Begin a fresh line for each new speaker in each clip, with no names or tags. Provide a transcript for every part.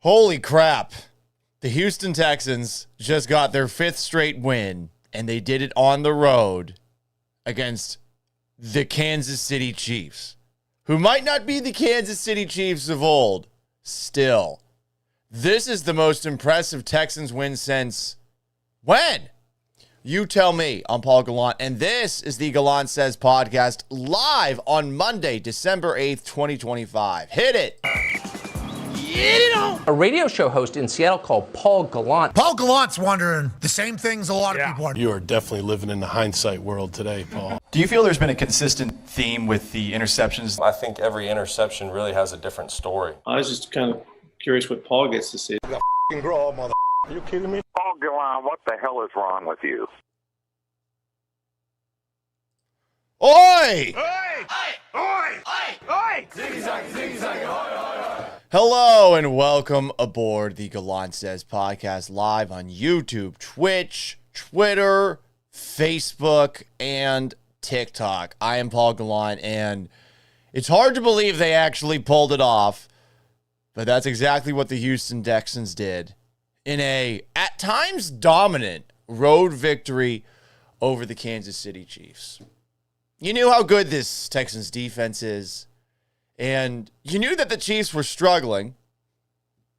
Holy crap. The Houston Texans just got their 5th straight win, and they did it on the road against the Kansas City Chiefs, who might not be the Kansas City Chiefs of old. Still, this is the most impressive Texans win since when? You tell me. I'm Paul Gallant, and this is the Gallant Says podcast live on Monday, December 8th, 2025. Hit it.
A radio show host in Seattle called Paul Gallant.
Paul Gallant's wondering the same things a lot of people are.
You are definitely living in the hindsight world today, Paul.
Do you feel there's been a consistent theme with the interceptions?
I think every interception really has a different story.
I was just kind of curious what Paul gets to see.
Grow up, mother. Are you kidding me?
Paul Gallant, what the hell is wrong with you?
Oi!
Oi! Oi! Oi! Oi! Ziggy-zag, ziggy-zag, oi, oi, oi.
Hello and welcome aboard the Gallant Says podcast live on YouTube, Twitch, Twitter, Facebook, and TikTok. I am Paul Gallant, and it's hard to believe they actually pulled it off, but that's exactly what the Houston Texans did in a, at times, dominant road victory over the Kansas City Chiefs. You knew how good this Texans defense is, and you knew that the Chiefs were struggling,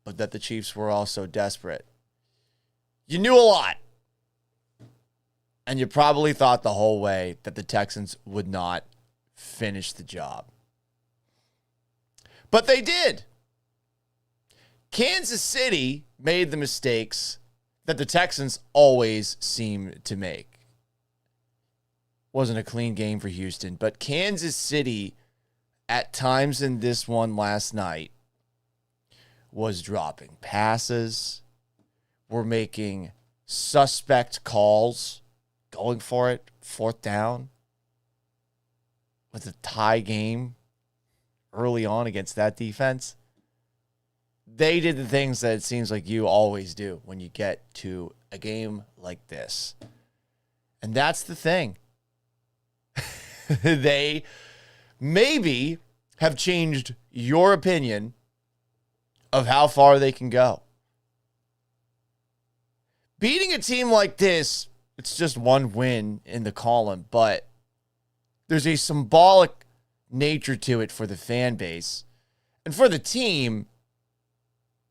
but that the Chiefs were also desperate. You knew a lot. And you probably thought the whole way that the Texans would not finish the job. But they did. Kansas City made the mistakes that the Texans always seem to make. Wasn't a clean game for Houston, but Kansas City at times in this one last night was dropping passes, were making suspect calls, going for it, 4th down, with a tie game early on against that defense. They did the things that it seems like you always do when you get to a game like this. And that's the thing. They maybe have changed your opinion of how far they can go. Beating a team like this, it's just one win in the column, but there's a symbolic nature to it for the fan base. And for the team,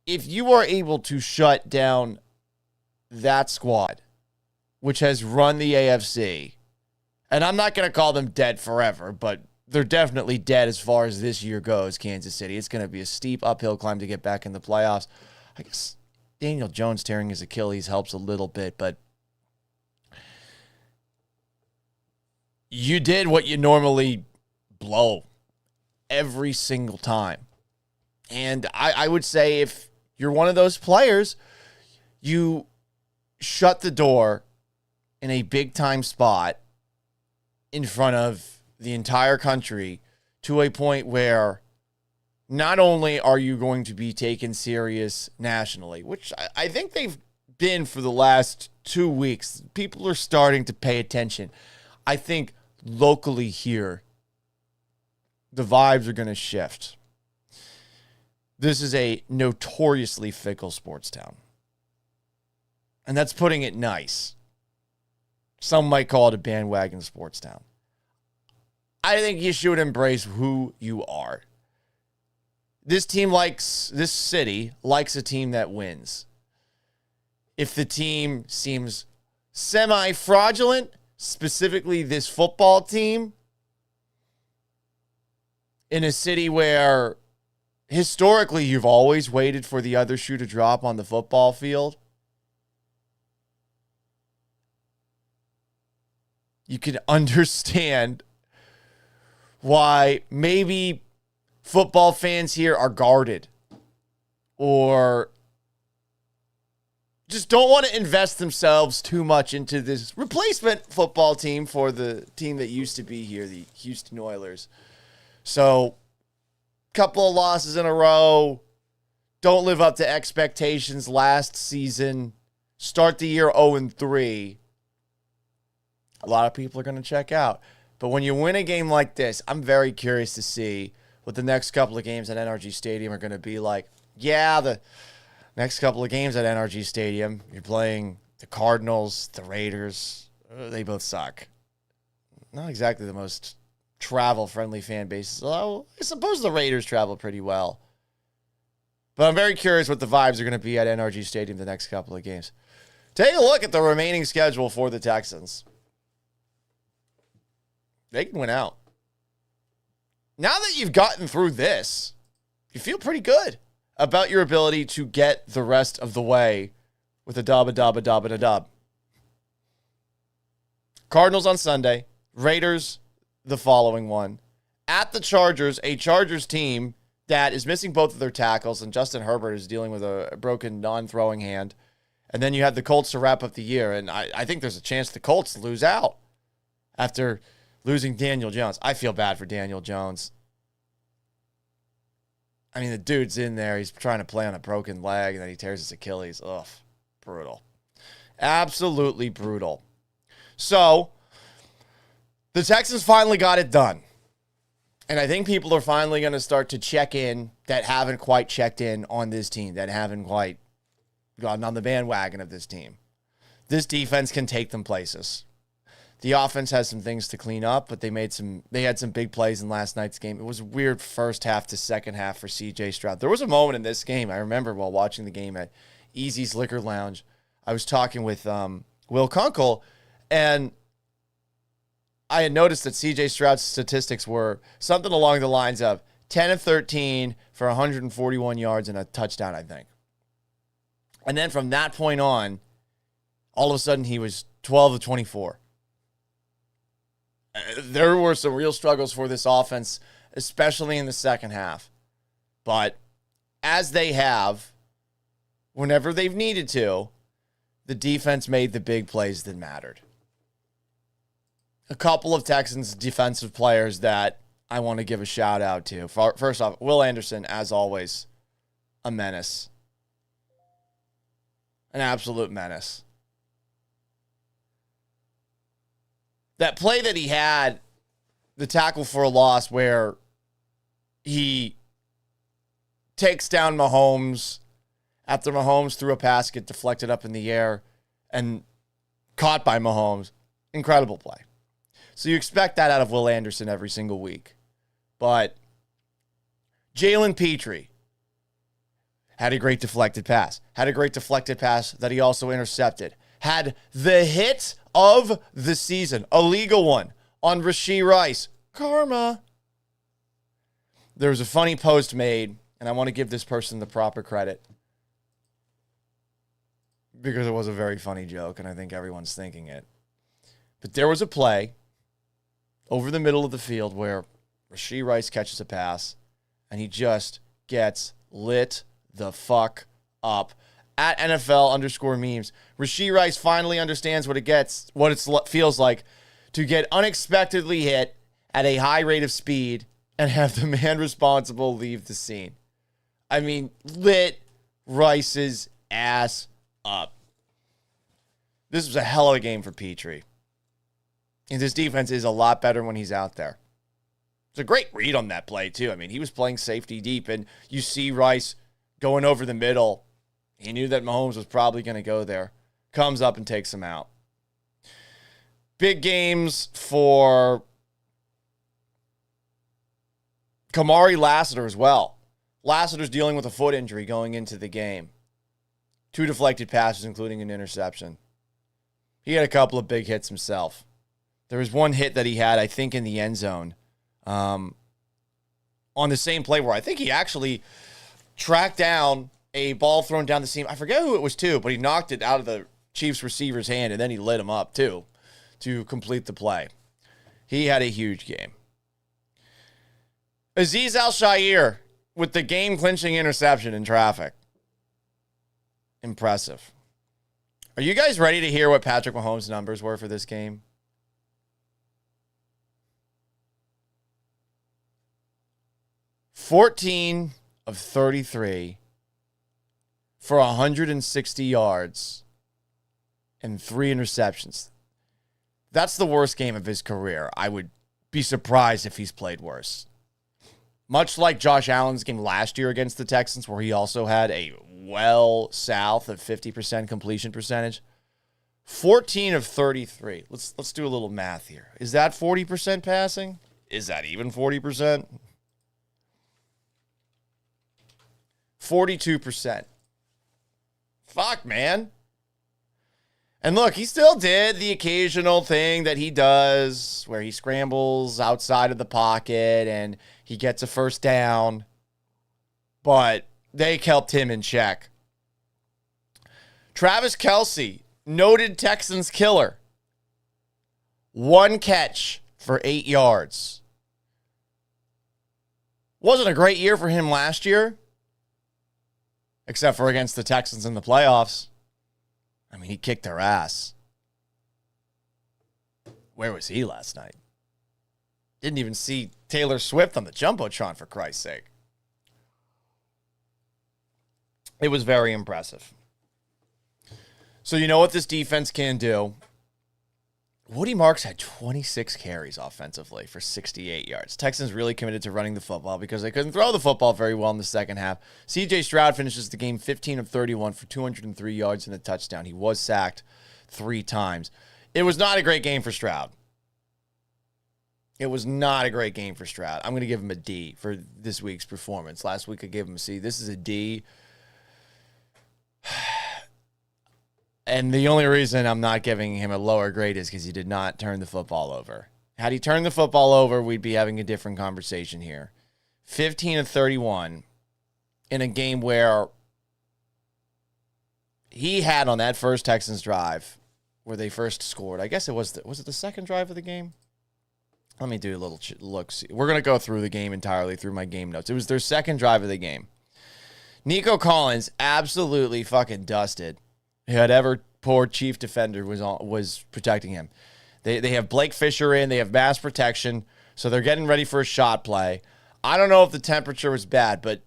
if you are able to shut down that squad, which has run the AFC, and I'm not going to call them dead forever, but they're definitely dead as far as this year goes, Kansas City. It's going to be a steep uphill climb to get back in the playoffs. I guess Daniel Jones tearing his Achilles helps a little bit, but you did what you normally blow every single time. And I would say if you're one of those players, you shut the door in a big-time spot in front of the entire country to a point where not only are you going to be taken serious nationally, which I think they've been for the last 2 weeks. People are starting to pay attention. I think locally here, the vibes are going to shift. This is a notoriously fickle sports town. And that's putting it nice. Some might call it a bandwagon sports town. I think you should embrace who you are. This city likes a team that wins. If the team seems semi-fraudulent, specifically this football team, in a city where historically you've always waited for the other shoe to drop on the football field, you can understand why maybe football fans here are guarded or just don't want to invest themselves too much into this replacement football team for the team that used to be here, the Houston Oilers. So, couple of losses in a row, don't live up to expectations last season, start the year 0-3. A lot of people are going to check out. But when you win a game like this, I'm very curious to see what the next couple of games at NRG Stadium are going to be like. Yeah, Next couple of games at NRG Stadium, you're playing the Cardinals, the Raiders. They both suck. Not exactly the most travel-friendly fan bases. Although I suppose the Raiders travel pretty well. But I'm very curious what the vibes are going to be at NRG Stadium the next couple of games. Take a look at the remaining schedule for the Texans. They can win out. Now that you've gotten through this, you feel pretty good about your ability to get the rest of the way with a dub, a dub, a dub, and a dub. Cardinals on Sunday. Raiders the following one. At the Chargers, a Chargers team that is missing both of their tackles, and Justin Herbert is dealing with a broken non-throwing hand. And then you have the Colts to wrap up the year, and I think there's a chance the Colts lose out after losing Daniel Jones. I feel bad for Daniel Jones. I mean, the dude's in there. He's trying to play on a broken leg, and then he tears his Achilles. Ugh, brutal. Absolutely brutal. So, the Texans finally got it done. And I think people are finally going to start to check in that haven't quite checked in on this team, that haven't quite gotten on the bandwagon of this team. This defense can take them places. The offense has some things to clean up, but they had some big plays in last night's game. It was a weird first half to second half for C.J. Stroud. There was a moment in this game, I remember while watching the game at Easy's Liquor Lounge, I was talking with Will Kunkel, and I had noticed that C.J. Stroud's statistics were something along the lines of 10 of 13 for 141 yards and a touchdown, I think. And then from that point on, all of a sudden he was 12 of 24. There were some real struggles for this offense, especially in the second half. But as they have, whenever they've needed to, the defense made the big plays that mattered. A couple of Texans defensive players that I want to give a shout out to. First off, Will Anderson, as always, a menace. An absolute menace. That play that he had, the tackle for a loss where he takes down Mahomes after Mahomes threw a pass, get deflected up in the air and caught by Mahomes. Incredible play. So you expect that out of Will Anderson every single week. But Jalen Petrie had a great deflected pass. Had a great deflected pass that he also intercepted. Had the hit of the season, a legal one, on Rashee Rice. Karma. There was a funny post made, and I want to give this person the proper credit because it was a very funny joke, and I think everyone's thinking it. But there was a play over the middle of the field where Rashee Rice catches a pass, and he just gets lit the fuck up. At NFL_memes, Rashee Rice finally understands what it feels like to get unexpectedly hit at a high rate of speed and have the man responsible leave the scene. I mean, lit Rice's ass up. This was a hell of a game for Petrie. And this defense is a lot better when he's out there. It's a great read on that play, too. I mean, he was playing safety deep, and you see Rice going over the middle. He knew that Mahomes was probably going to go there. Comes up and takes him out. Big games for Kamari Lassiter as well. Lassiter's dealing with a foot injury going into the game. 2 deflected passes, including an interception. He had a couple of big hits himself. There was one hit that he had, I think, in the end zone on the same play where I think he actually tracked down a ball thrown down the seam. I forget who it was to, but he knocked it out of the Chiefs receiver's hand, and then he lit him up, too, to complete the play. He had a huge game. Azeez Al-Shaair with the game-clinching interception in traffic. Impressive. Are you guys ready to hear what Patrick Mahomes' numbers were for this game? 14 of 33 for 160 yards and 3 interceptions. That's the worst game of his career. I would be surprised if he's played worse. Much like Josh Allen's game last year against the Texans, where he also had a well south of 50% completion percentage. 14 of 33. Let's do a little math here. Is that 40% passing? Is that even 40%? 42%. Fuck, man. And look, he still did the occasional thing that he does where he scrambles outside of the pocket and he gets a first down. But they kept him in check. Travis Kelce, noted Texans killer. 1 catch for 8 yards. Wasn't a great year for him last year, except for against the Texans in the playoffs. I mean, he kicked their ass. Where was he last night? Didn't even see Taylor Swift on the Jumbotron, for Christ's sake. It was very impressive. So you know what this defense can do? Woody Marks had 26 carries offensively for 68 yards. Texans really committed to running the football because they couldn't throw the football very well in the second half. C.J. Stroud finishes the game 15 of 31 for 203 yards and a touchdown. He was sacked 3 times. It was not a great game for Stroud. It was not a great game for Stroud. I'm going to give him a D for this week's performance. Last week I gave him a C. This is a D. And the only reason I'm not giving him a lower grade is because he did not turn the football over. Had he turned the football over, we'd be having a different conversation here. 15 of 31 in a game where he had on that first Texans drive where they first scored. I guess it was it the second drive of the game? Let me do a little look. We're going to go through the game entirely through my game notes. It was their second drive of the game. Nico Collins absolutely fucking dusted whoever poor chief defender was protecting him. They have Blake Fisher in. They have mass protection, so they're getting ready for a shot play. I don't know if the temperature was bad, but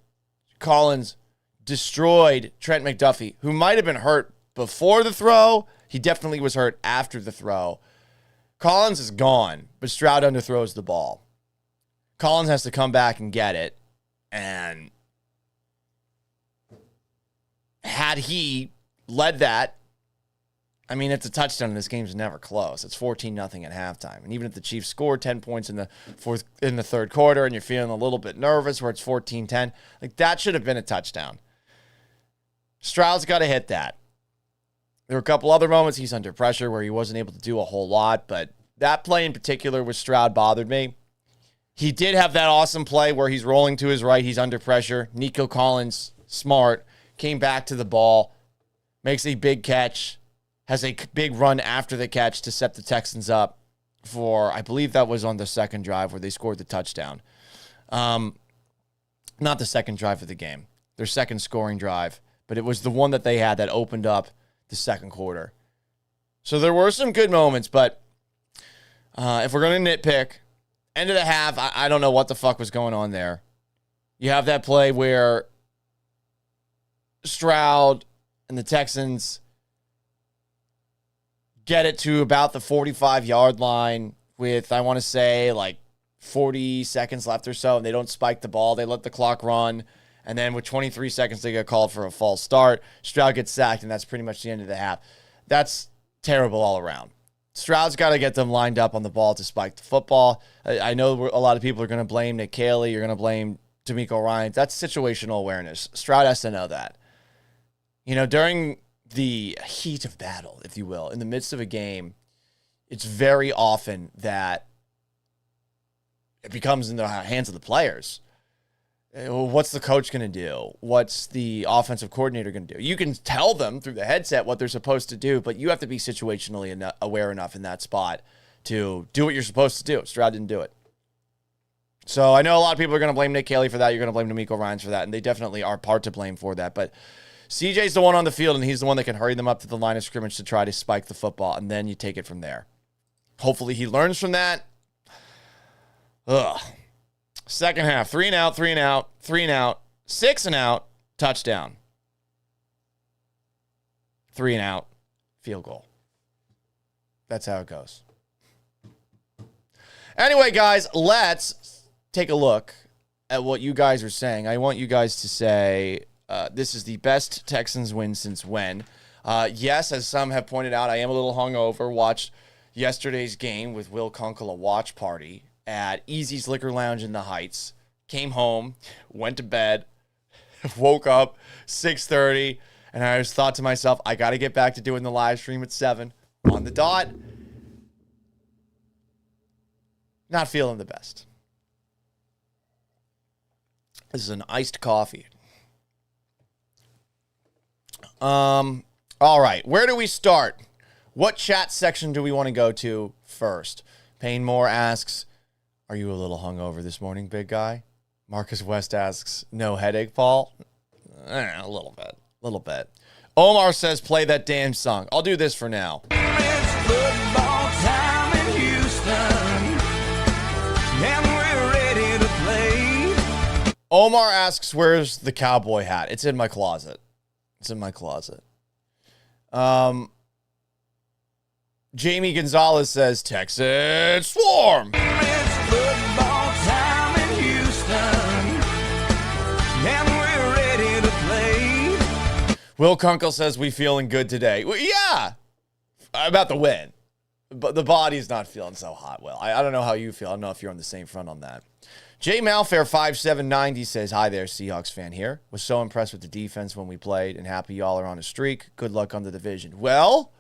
Collins destroyed Trent McDuffie, who might have been hurt before the throw. He definitely was hurt after the throw. Collins is gone, but Stroud underthrows the ball. Collins has to come back and get it, and had he led that, I mean, it's a touchdown, and this game's never close. It's 14-0 at halftime. And even if the Chiefs scored 10 points in the third quarter and you're feeling a little bit nervous where it's 14-10, like that should have been a touchdown. Stroud's got to hit that. There were a couple other moments he's under pressure where he wasn't able to do a whole lot, but that play in particular with Stroud bothered me. He did have that awesome play where he's rolling to his right, he's under pressure. Nico Collins, smart, came back to the ball, makes a big catch, has a big run after the catch to set the Texans up for, I believe that was on the second drive where they scored the touchdown. Not the second drive of the game, their second scoring drive, but it was the one that they had that opened up the second quarter. So there were some good moments, but if we're going to nitpick, end of the half, I don't know what the fuck was going on there. You have that play where Stroud and the Texans get it to about the 45-yard line with, I want to say, like 40 seconds left or so, and they don't spike the ball. They let the clock run, and then with 23 seconds, they get called for a false start. Stroud gets sacked, and that's pretty much the end of the half. That's terrible all around. Stroud's got to get them lined up on the ball to spike the football. I know a lot of people are going to blame Nick Caley. You're going to blame D'Amico Ryans. That's situational awareness. Stroud has to know that. You know, during the heat of battle, if you will, in the midst of a game, it's very often that it becomes in the hands of the players. What's the coach going to do? What's the offensive coordinator going to do? You can tell them through the headset what they're supposed to do, but you have to be situationally aware enough in that spot to do what you're supposed to do. Stroud didn't do it. So I know a lot of people are going to blame Nick Caley for that. You're going to blame D'Amico Ryans for that, and they definitely are part to blame for that. But CJ's the one on the field, and he's the one that can hurry them up to the line of scrimmage to try to spike the football, and then you take it from there. Hopefully he learns from that. Ugh. Second half, 3 and out, 3 and out, 3 and out, 6 and out, touchdown. 3 and out, field goal. That's how it goes. Anyway, guys, let's take a look at what you guys are saying. I want you guys to say this is the best Texans win since when. Yes, as some have pointed out, I am a little hungover. Watched yesterday's game with Will Kunkel, a watch party at Easy's Liquor Lounge in the Heights. Came home, went to bed, woke up 6:30, and I just thought to myself, I got to get back to doing the live stream at 7 on the dot. Not feeling the best. This is an iced coffee. All right, where do we start? What chat section do we want to go to first? Payne Moore asks, are you a little hungover this morning, big guy? Marcus West asks, no headache, Paul? A little bit. Omar says, play that damn song. I'll do this for now.
It's football time in Houston, and we're ready to play.
Omar asks, where's the cowboy hat? It's in my closet. Jamie Gonzalez says, Texas Swarm.
It's football time in Houston, and we're ready to play.
Will Kunkel says, we feeling good today. Well, yeah, about the win. But the body's not feeling so hot, Will. I don't know how you feel. I don't know if you're on the same front on that. J Malfair 5790 says, hi there, Seahawks fan here. Was so impressed with the defense when we played and happy y'all are on a streak. Good luck on the division. Well,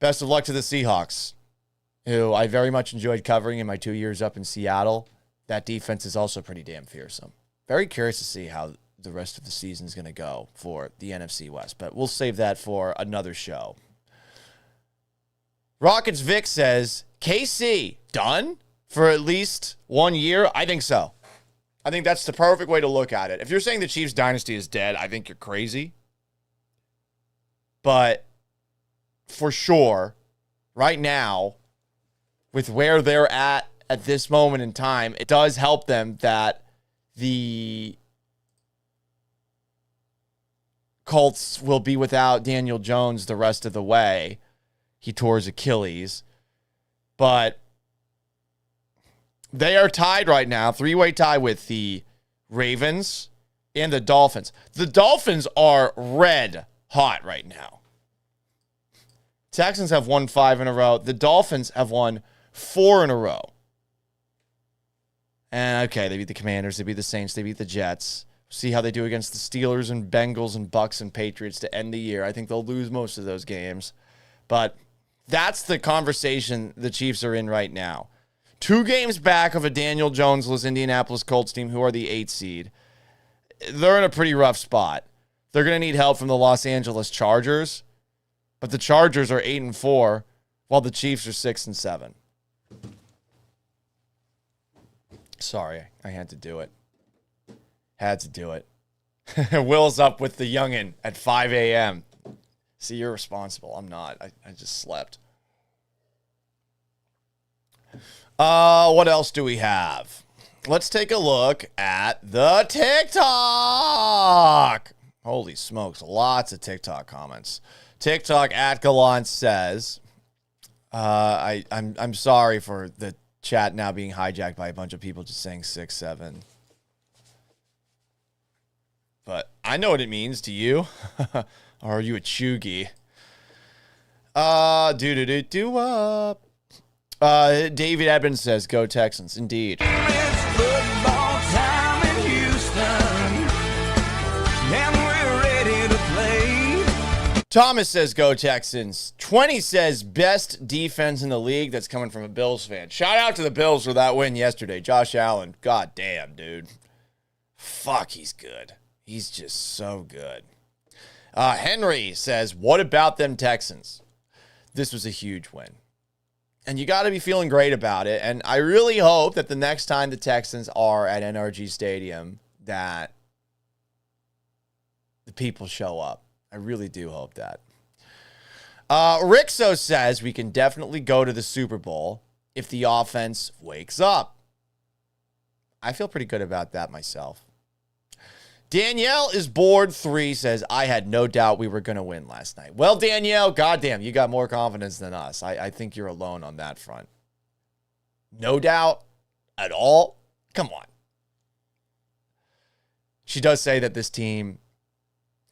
best of luck to the Seahawks, who I very much enjoyed covering in my 2 years up in Seattle. That defense is also pretty damn fearsome. Very curious to see how the rest of the season is going to go for the NFC West, but we'll save that for another show. Rockets Vic says, KC, done for at least 1 year? I think so. I think that's the perfect way to look at it. If you're saying the Chiefs dynasty is dead, I think you're crazy. But for sure, right now, with where they're at this moment in time, it does help them that the Colts will be without Daniel Jones the rest of the way. He tore his Achilles. But they are tied right now, three-way tie with the Ravens and the Dolphins. The Dolphins are red hot right now. Texans have won 5 in a row. The Dolphins have won 4 in a row. And okay, they beat the Commanders, they beat the Saints, they beat the Jets. See how they do against the Steelers and Bengals and Bucks and Patriots to end the year. I think they'll lose most of those games. But that's the conversation the Chiefs are in right now. 2 games back of a Daniel Jones-less Indianapolis Colts team, who are the 8th seed. They're in a pretty rough spot. They're going to need help from the Los Angeles Chargers. But the Chargers are 8-4, while the Chiefs are 6-7. Sorry, I had to do it. Will's up with the youngin' at 5 a.m. See, you're responsible. I'm not. I just slept. What else do we have? Let's take a look at the TikTok. Holy smokes, lots of TikTok comments. TikTok at Gallant says, I'm sorry for the chat now being hijacked by a bunch of people just saying 6-7. But I know what it means to you. Or are you a chuggy? David Edmonds says, go Texans. Indeed.
It's football time in Houston, and we're ready to play.
Thomas says, go Texans. 20 says, best defense in the league. That's coming from a Bills fan. Shout out to the Bills for that win yesterday. Josh Allen, god damn, dude. Fuck, he's good. He's just so good. Henry says, what about them Texans? This was a huge win. And you got to be feeling great about it. And I really hope that the next time the Texans are at NRG Stadium, that the people show up. I really do hope that. Rixo says we can definitely go to the Super Bowl if the offense wakes up. I feel pretty good about that myself. Danielle is bored 3 says, I had no doubt we were going to win last night. Well, Danielle, goddamn, you got more confidence than us. I think you're alone on that front. No doubt at all? Come on. she does say that this team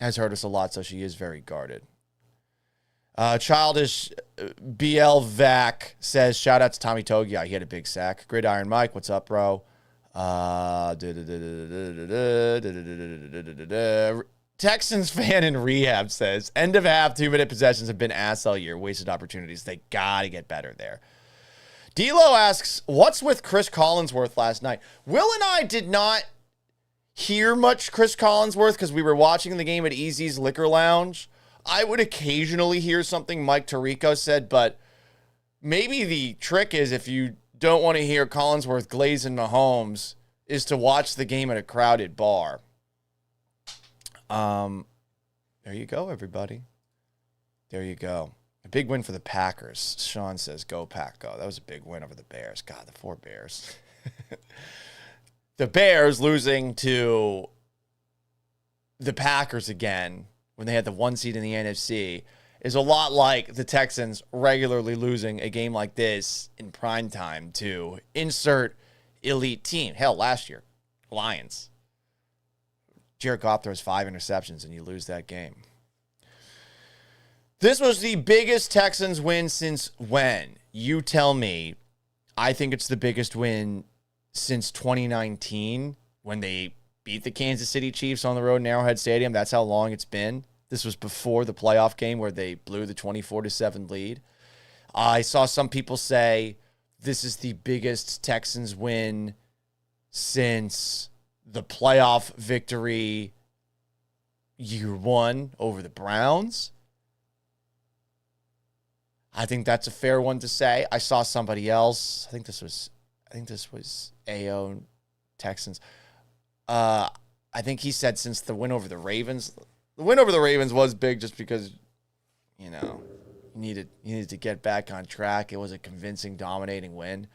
has hurt us a lot, so she is very guarded. Childish BL Vac says, shout out to Tommy Togia. He had a big sack. Gridiron Mike, what's up, bro? Texans fan in rehab says, end of half, 2-minute possessions have been ass all year. Wasted opportunities. They got to get better there. D'Lo asks, what's with Chris Collinsworth last night? Will and I did not hear much Chris Collinsworth because we were watching the game at Easy's Liquor Lounge. I would occasionally hear something Mike Tirico said, but maybe the trick is if you don't want to hear Collinsworth glazing Mahomes is to watch the game at a crowded bar. There you go, everybody. There you go. A big win for the Packers. Sean says, go Pack, go. That was a big win over the Bears. God, the 4 Bears. The Bears losing to the Packers again when they had the 1 seed in the NFC is a lot like the Texans regularly losing a game like this in prime time to insert elite team. Hell, last year, Lions. Jared Goff throws 5 interceptions and you lose that game. This was the biggest Texans win since when? You tell me. I think it's the biggest win since 2019 when they beat the Kansas City Chiefs on the road in Arrowhead Stadium. That's how long it's been. This was before the playoff game where they blew the 24-7 lead. I saw some people say this is the biggest Texans win since the playoff victory year 1 over the Browns. I think that's a fair one to say. I saw somebody else. I think this was AO Texans. I think he said since the win over the Ravens. The win over the Ravens was big just because, you needed to get back on track. It was a convincing, dominating win.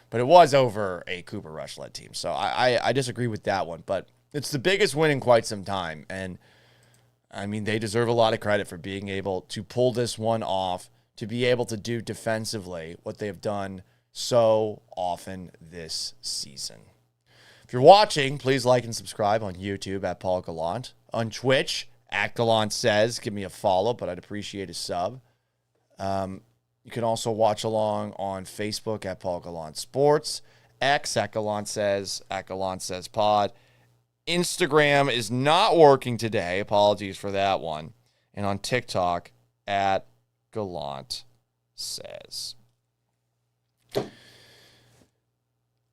But it was over a Cooper Rush-led team. So I disagree with that one. But it's the biggest win in quite some time. And, I mean, they deserve a lot of credit for being able to pull this one off, to be able to do defensively what they have done so often this season. If you're watching, please like and subscribe on YouTube at Paul Gallant. On Twitch, at Gallant Says. Give me a follow, but I'd appreciate a sub. You can also watch along on Facebook at Paul Gallant Sports. X at Gallant Says Pod. Instagram is not working today. Apologies for that one. And on TikTok at Gallant Says.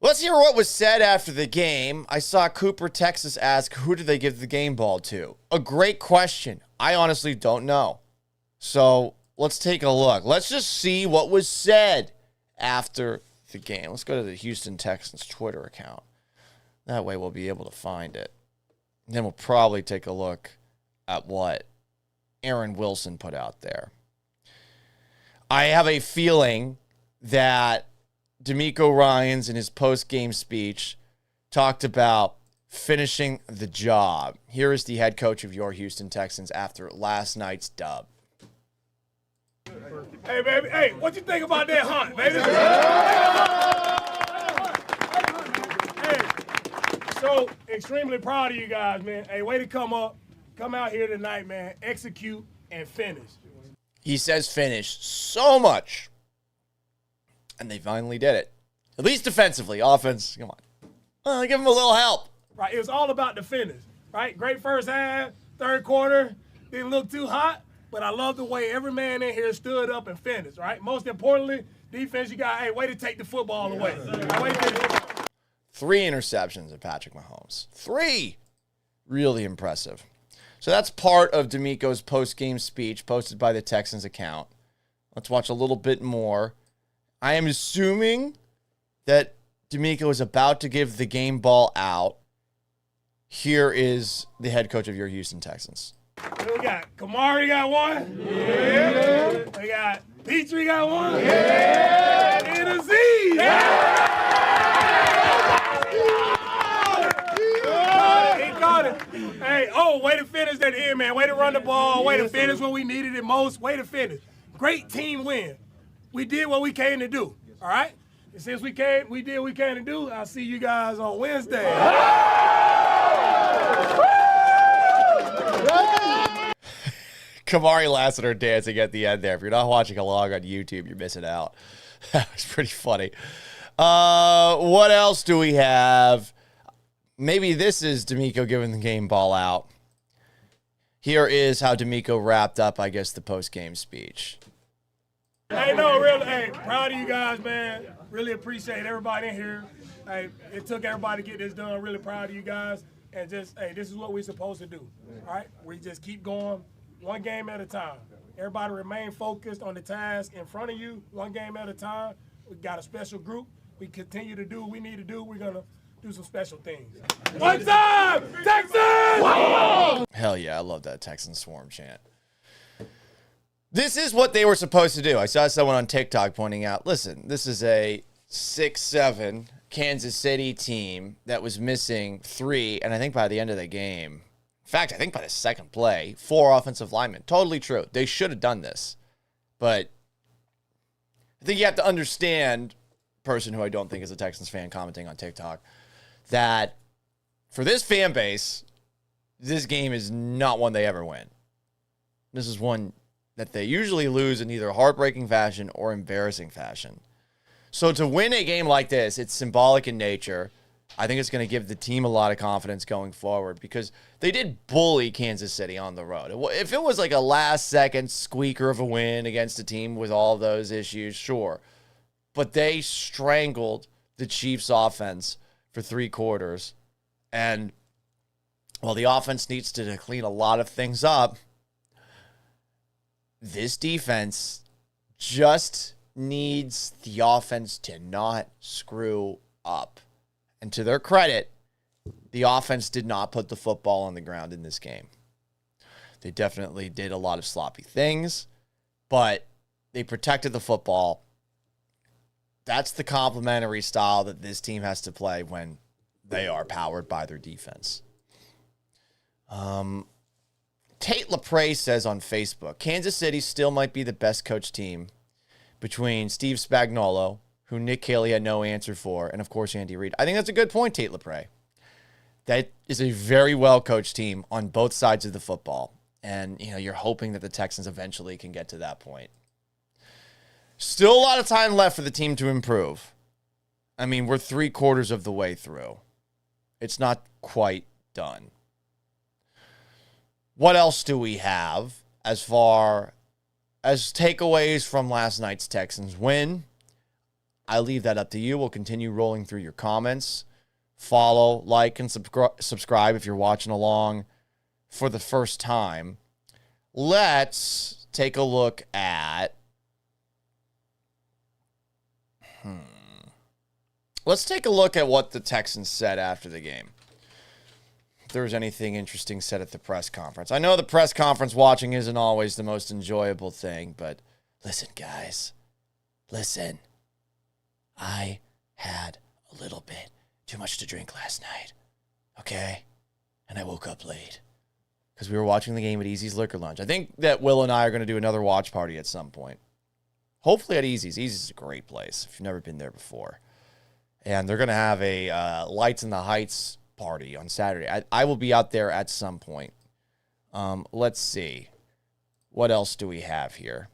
Let's hear what was said after the game. I saw Cooper, Texas ask, who did they give the game ball to? A great question. I honestly don't know. So let's take a look. Let's just see what was said after the game. Let's go to the Houston Texans Twitter account. That way we'll be able to find it. And then we'll probably take a look at what Aaron Wilson put out there. I have a feeling that D'Amico Ryans in his post-game speech talked about finishing the job. Here is the head coach of your Houston Texans after last night's dub.
Hey, baby. Hey, what you think about that hunt, baby? Hey, so extremely proud of you guys, man. Hey, way to come out here tonight, man. Execute and finish.
He says finish so much. And they finally did it. At least defensively. Offense, come on. Well, give him a little help.
Right, it was all about the finish, right? Great first half, third quarter, didn't look too hot, but I love the way every man in here stood up and finished, right? Most importantly, defense, you got, hey, way to take the football away. Way to take the football.
3 interceptions of Patrick Mahomes. 3! Really impressive. So that's part of D'Amico's post-game speech posted by the Texans account. Let's watch a little bit more. I am assuming that D'Amico is about to give the game ball out. Here is the head coach of your Houston Texans.
We got Kamari got one. Yeah. We got Petrie got one. Yeah. And Aziz. Yeah. He got it. Hey, way to finish that here, man. Way to run the ball. Way to finish when we needed it most. Way to finish. Great team win. We did what we came to do, all right? And since we did what we came to do, I'll see you guys on Wednesday.
Kamari Lassiter dancing at the end there. If you're not watching along on YouTube, you're missing out. That was pretty funny. What else do we have? Maybe this is D'Amico giving the game ball out. Here is how D'Amico wrapped up, I guess, the post-game speech.
Hey, no, really, hey, proud of you guys, man. Really appreciate everybody in here. Hey, it took everybody to get this done. Really proud of you guys. And just, hey, this is what we're supposed to do, all right? We just keep going one game at a time. Everybody remain focused on the task in front of you, one game at a time. We got a special group. We continue to do what we need to do. We're going to do some special things. One time, Texans!
Hell yeah, I love that Texan Swarm chant. This is what they were supposed to do. I saw someone on TikTok pointing out, listen, this is a 6-7 Kansas City team that was missing 3, and I think by the end of the game, in fact, I think by the second play, 4 offensive linemen. Totally true. They should have done this. But I think you have to understand, person who I don't think is a Texans fan commenting on TikTok, that for this fan base, this game is not one they ever win. This is one that they usually lose in either heartbreaking fashion or embarrassing fashion. So to win a game like this, it's symbolic in nature. I think it's going to give the team a lot of confidence going forward because they did bully Kansas City on the road. If it was like a last-second squeaker of a win against a team with all those issues, sure. But they strangled the Chiefs' offense for 3 quarters. And while the offense needs to clean a lot of things up, this defense just needs the offense to not screw up. And to their credit, the offense did not put the football on the ground in this game. They definitely did a lot of sloppy things, but they protected the football. That's the complementary style that this team has to play when they are powered by their defense. Tate LaPrey says on Facebook, Kansas City still might be the best coach team between Steve Spagnuolo, who Nick Caley had no answer for, and of course Andy Reid. I think that's a good point, Tate LaPrey. That is a very well-coached team on both sides of the football. And, you're hoping that the Texans eventually can get to that point. Still a lot of time left for the team to improve. I mean, we're 3 quarters of the way through. It's not quite done. What else do we have as far as takeaways from last night's Texans win? I leave that up to you. We'll continue rolling through your comments. Follow, like, and subscribe if you're watching along for the first time. Let's take a look at... Let's take a look at what the Texans said after the game. If there was anything interesting said at the press conference. I know the press conference watching isn't always the most enjoyable thing, but listen, guys. Listen. I had a little bit too much to drink last night. Okay? And I woke up late. Because we were watching the game at Easy's Liquor Lounge. I think that Will and I are going to do another watch party at some point. Hopefully at Easy's. Easy's is a great place if you've never been there before. And they're going to have a Lights in the Heights party on Saturday. I will be out there at some point. Let's see. What else do we have here?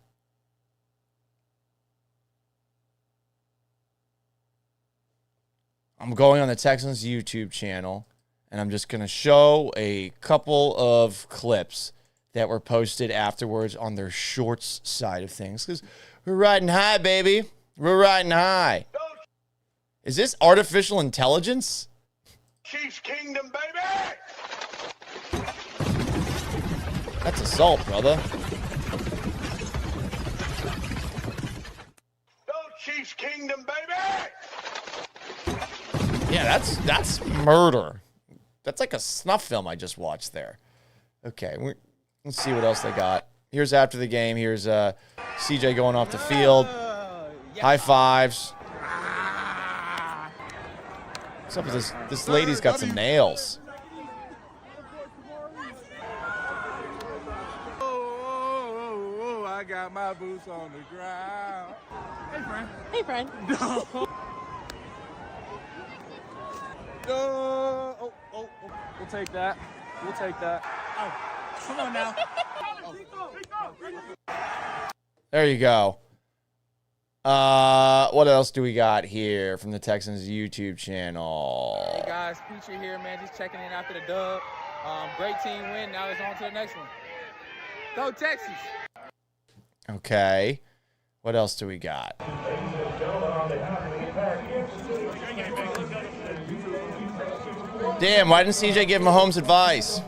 I'm going on the Texans YouTube channel, and I'm just going to show a couple of clips that were posted afterwards on their shorts side of things. Because we're riding high, baby. We're riding high. Is this artificial intelligence?
Chiefs Kingdom, baby!
That's assault, brother.
Go Chiefs Kingdom, baby!
Yeah, that's murder. That's like a snuff film I just watched there. Okay, let's see what else they got. Here's after the game. Here's CJ going off the field. High fives. What's up with this? This lady's got some nails.
Oh, I got my boots on the ground. Hey, friend.
Hey, friend.
No. Oh. We'll take that. We'll take that.
Oh, come on now.
There you go. What else do we got here from the Texans YouTube channel?
Hey guys, Peachy here, man. Just checking in after the dub. Great team win. Now it's on to the next one. Go Texas!
Okay. What else do we got? Damn, why didn't CJ give Mahomes advice?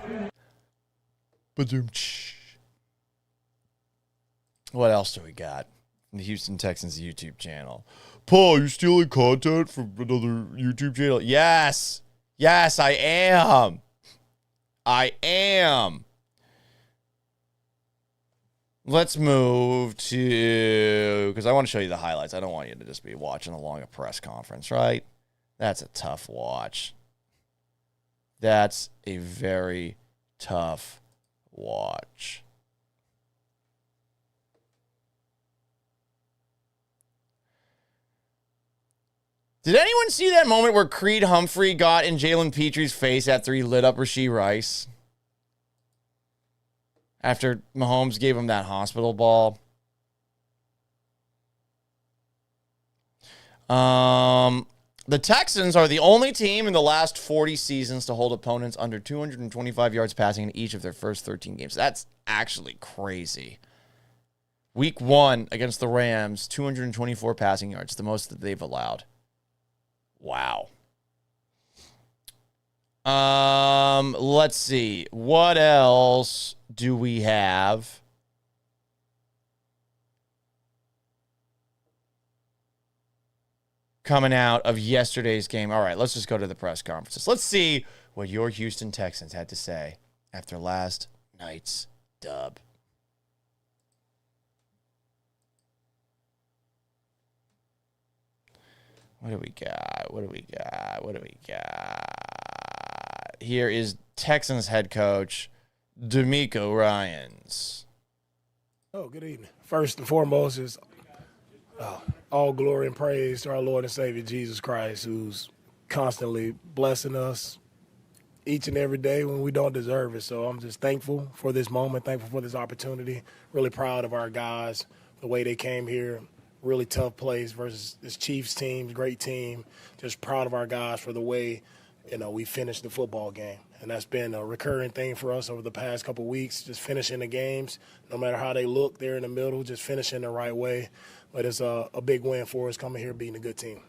What else do we got? The Houston Texans YouTube channel. Paul, you stealing content from another YouTube channel? Yes. Yes, I am. I am. Let's move to, because I want to show you the highlights. I don't want you to just be watching along a press conference, right? That's a tough watch. That's a very tough watch. Did anyone see that moment where Creed Humphrey got in Jalen Petre's face after he lit up Rashee Rice? After Mahomes gave him that hospital ball. The Texans are the only team in the last 40 seasons to hold opponents under 225 yards passing in each of their first 13 games. That's actually crazy. Week 1 against the Rams, 224 passing yards, the most that they've allowed. Wow. Let's see. What else do we have? Coming out of yesterday's game. All right, let's just go to the press conferences. Let's see what your Houston Texans had to say after last night's dub. What do we got? What do we got? What do we got? Here is Texans head coach DeMeco Ryans.
Oh, good evening. First and foremost is all glory and praise to our Lord and Savior Jesus Christ, who's constantly blessing us each and every day when we don't deserve it. So I'm just thankful for this moment, thankful for this opportunity. Really proud of our guys, the way they came here. Really tough place versus this Chiefs team, great team. Just proud of our guys for the way, we finished the football game. And that's been a recurring thing for us over the past couple of weeks, just finishing the games. No matter how they look, they're in the middle, just finishing the right way. But it's a big win for us coming here beating a good team.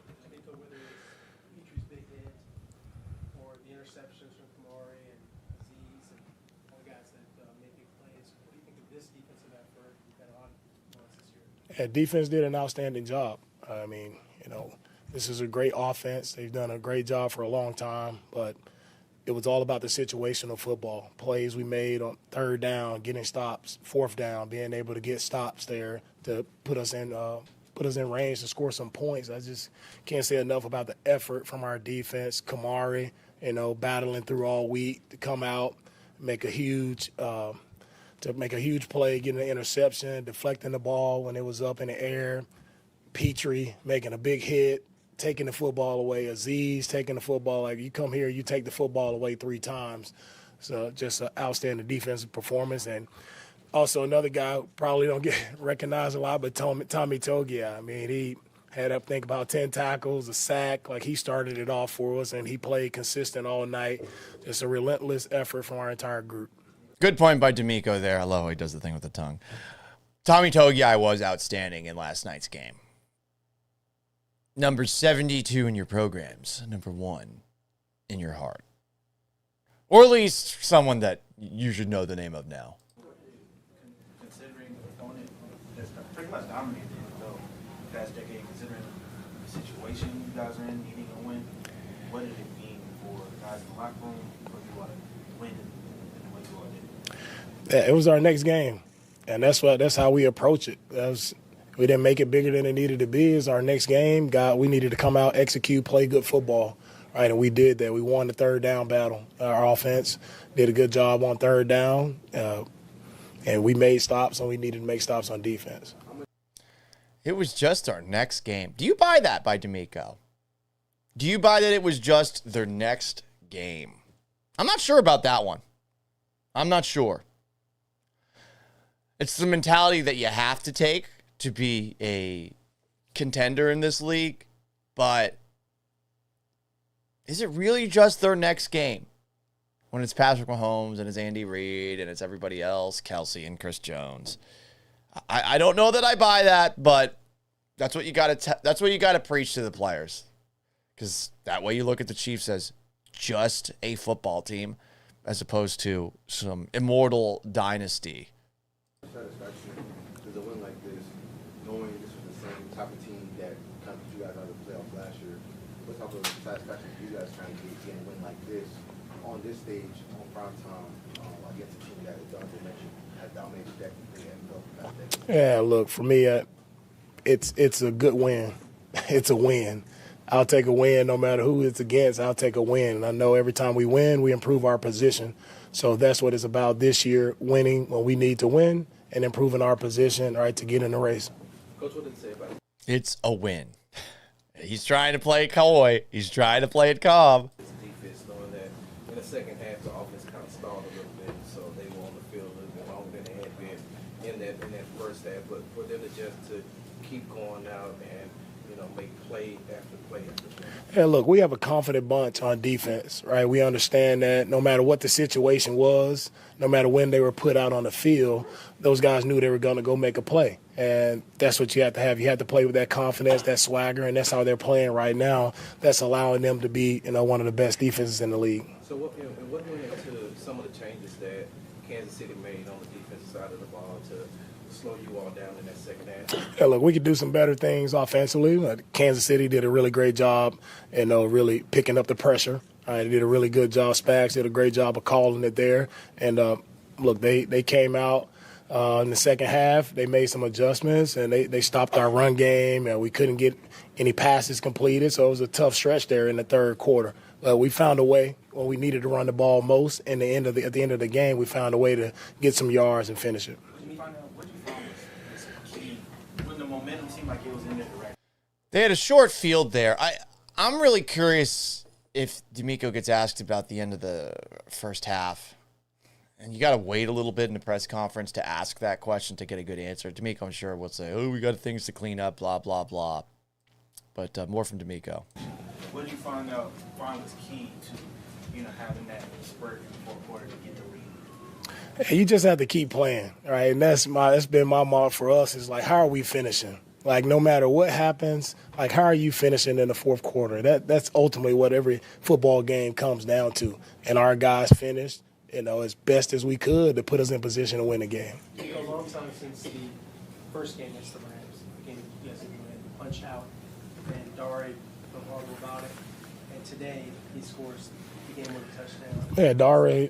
Defense did an outstanding job. I mean, this is a great offense. They've done a great job for a long time, but it was all about the situational football. Plays we made on third down, getting stops, fourth down, being able to get stops there to put us in range to score some points. I just can't say enough about the effort from our defense. Kamari, battling through all week to come out, make a huge play, getting an interception, deflecting the ball when it was up in the air. Petrie making a big hit, taking the football away. Aziz taking the football. Like, you come here, you take the football away 3 times. So just an outstanding defensive performance. And also another guy who probably don't get recognized a lot, but Tommy Togiai. I mean, he had up, think about 10 tackles, a sack. Like, he started it off for us, and he played consistent all night. Just a relentless effort from our entire group.
Good point by DeMeco there. I love how he does the thing with the tongue. Tommy Togiai was outstanding in last night's game. Number 72 in your programs. Number 1 in your heart. Or at least someone that you should know the name of now.
Considering the opponent that's pretty much dominated the past decade, considering the situation you guys are in, needing a win, what did it mean for guys in the locker room for you to win in the way you all did?
Yeah, it was our next game, and that's how we approach it. We didn't make it bigger than it needed to be. It's our next game. We needed to come out, execute, play good football, right? And we did that. We won the third down battle. Our offense did a good job on third down, and we made stops, and we needed to make stops on defense.
It was just our next game. Do you buy that by DeMeco? Do you buy that it was just their next game? I'm not sure about that one. I'm not sure. It's the mentality that you have to take to be a contender in this league, but is it really just their next game when it's Patrick Mahomes and it's Andy Reid and it's everybody else, Kelsey and Chris Jones? I don't know that I buy that, but that's what you got to that's what you got to preach to the players, because that way you look at the Chiefs as just a football team as opposed to some immortal dynasty.
Satisfaction is a win like this, knowing this was the same type of team that kind of put you guys out of the playoffs last year. What type of satisfaction do you guys trying to get a win like this on this stage on prime time against a team that Jonathan mentioned had dominated that NFL?
Yeah, look, for me, it's a good win. It's a win. I'll take a win no matter who it's against. I'll take a win. And I know every time we win, we improve our position. So that's what it's about this year, winning when we need to win and improving our position, right, to get in the race.
Coach, what did it say about it?
It's a win. He's trying to play coy. He's trying to play it calm.
It's defense, knowing that in the second half, the offense kind of stalled a little bit, so they were on the field a little bit longer than they had been in that first half. But for them to keep going out and make play after play after play.
Yeah, look, we have a confident bunch on defense, right? We understand that no matter what the situation was, no matter when they were put out on the field, those guys knew they were going to go make a play. And that's what you have to have. You have to play with that confidence, that swagger, and that's how they're playing right now. That's allowing them to be, one of the best defenses in the league.
So what went into some of the changes that Kansas City made on the defensive side of the ball to slow you all down in that second half?
Yeah, look, we could do some better things offensively. Kansas City did a really great job, really picking up the pressure. They did a really good job. Spags did a great job of calling it there. And, look, they came out in the second half. They made some adjustments, and they stopped our run game, and we couldn't get any passes completed. So it was a tough stretch there in the third quarter. We found a way when we needed to run the ball most. At the end of the game, we found a way to get some yards and finish it.
When the momentum seemed like it was in their direction.
They had a short field there. I'm really curious if D'Amico gets asked about the end of the first half. And you got to wait a little bit in the press conference to ask that question to get a good answer. D'Amico, I'm sure, will say, we got things to clean up, blah, blah, blah. But more from D'Amico.
What did you find was key to, having that spurt in the fourth quarter to get the lead?
You just have to keep playing, right? And that's been my mark for us is, how are we finishing? No matter what happens, how are you finishing in the fourth quarter? That's ultimately what every football game comes down to. And our guys finished, as best as we could to put us in position to win the game.
It's a long time since the first game against the Rams. The game you guys went punch out, and Dare felt horrible about it. And today he scores the game-winning touchdown.
Yeah, Dare,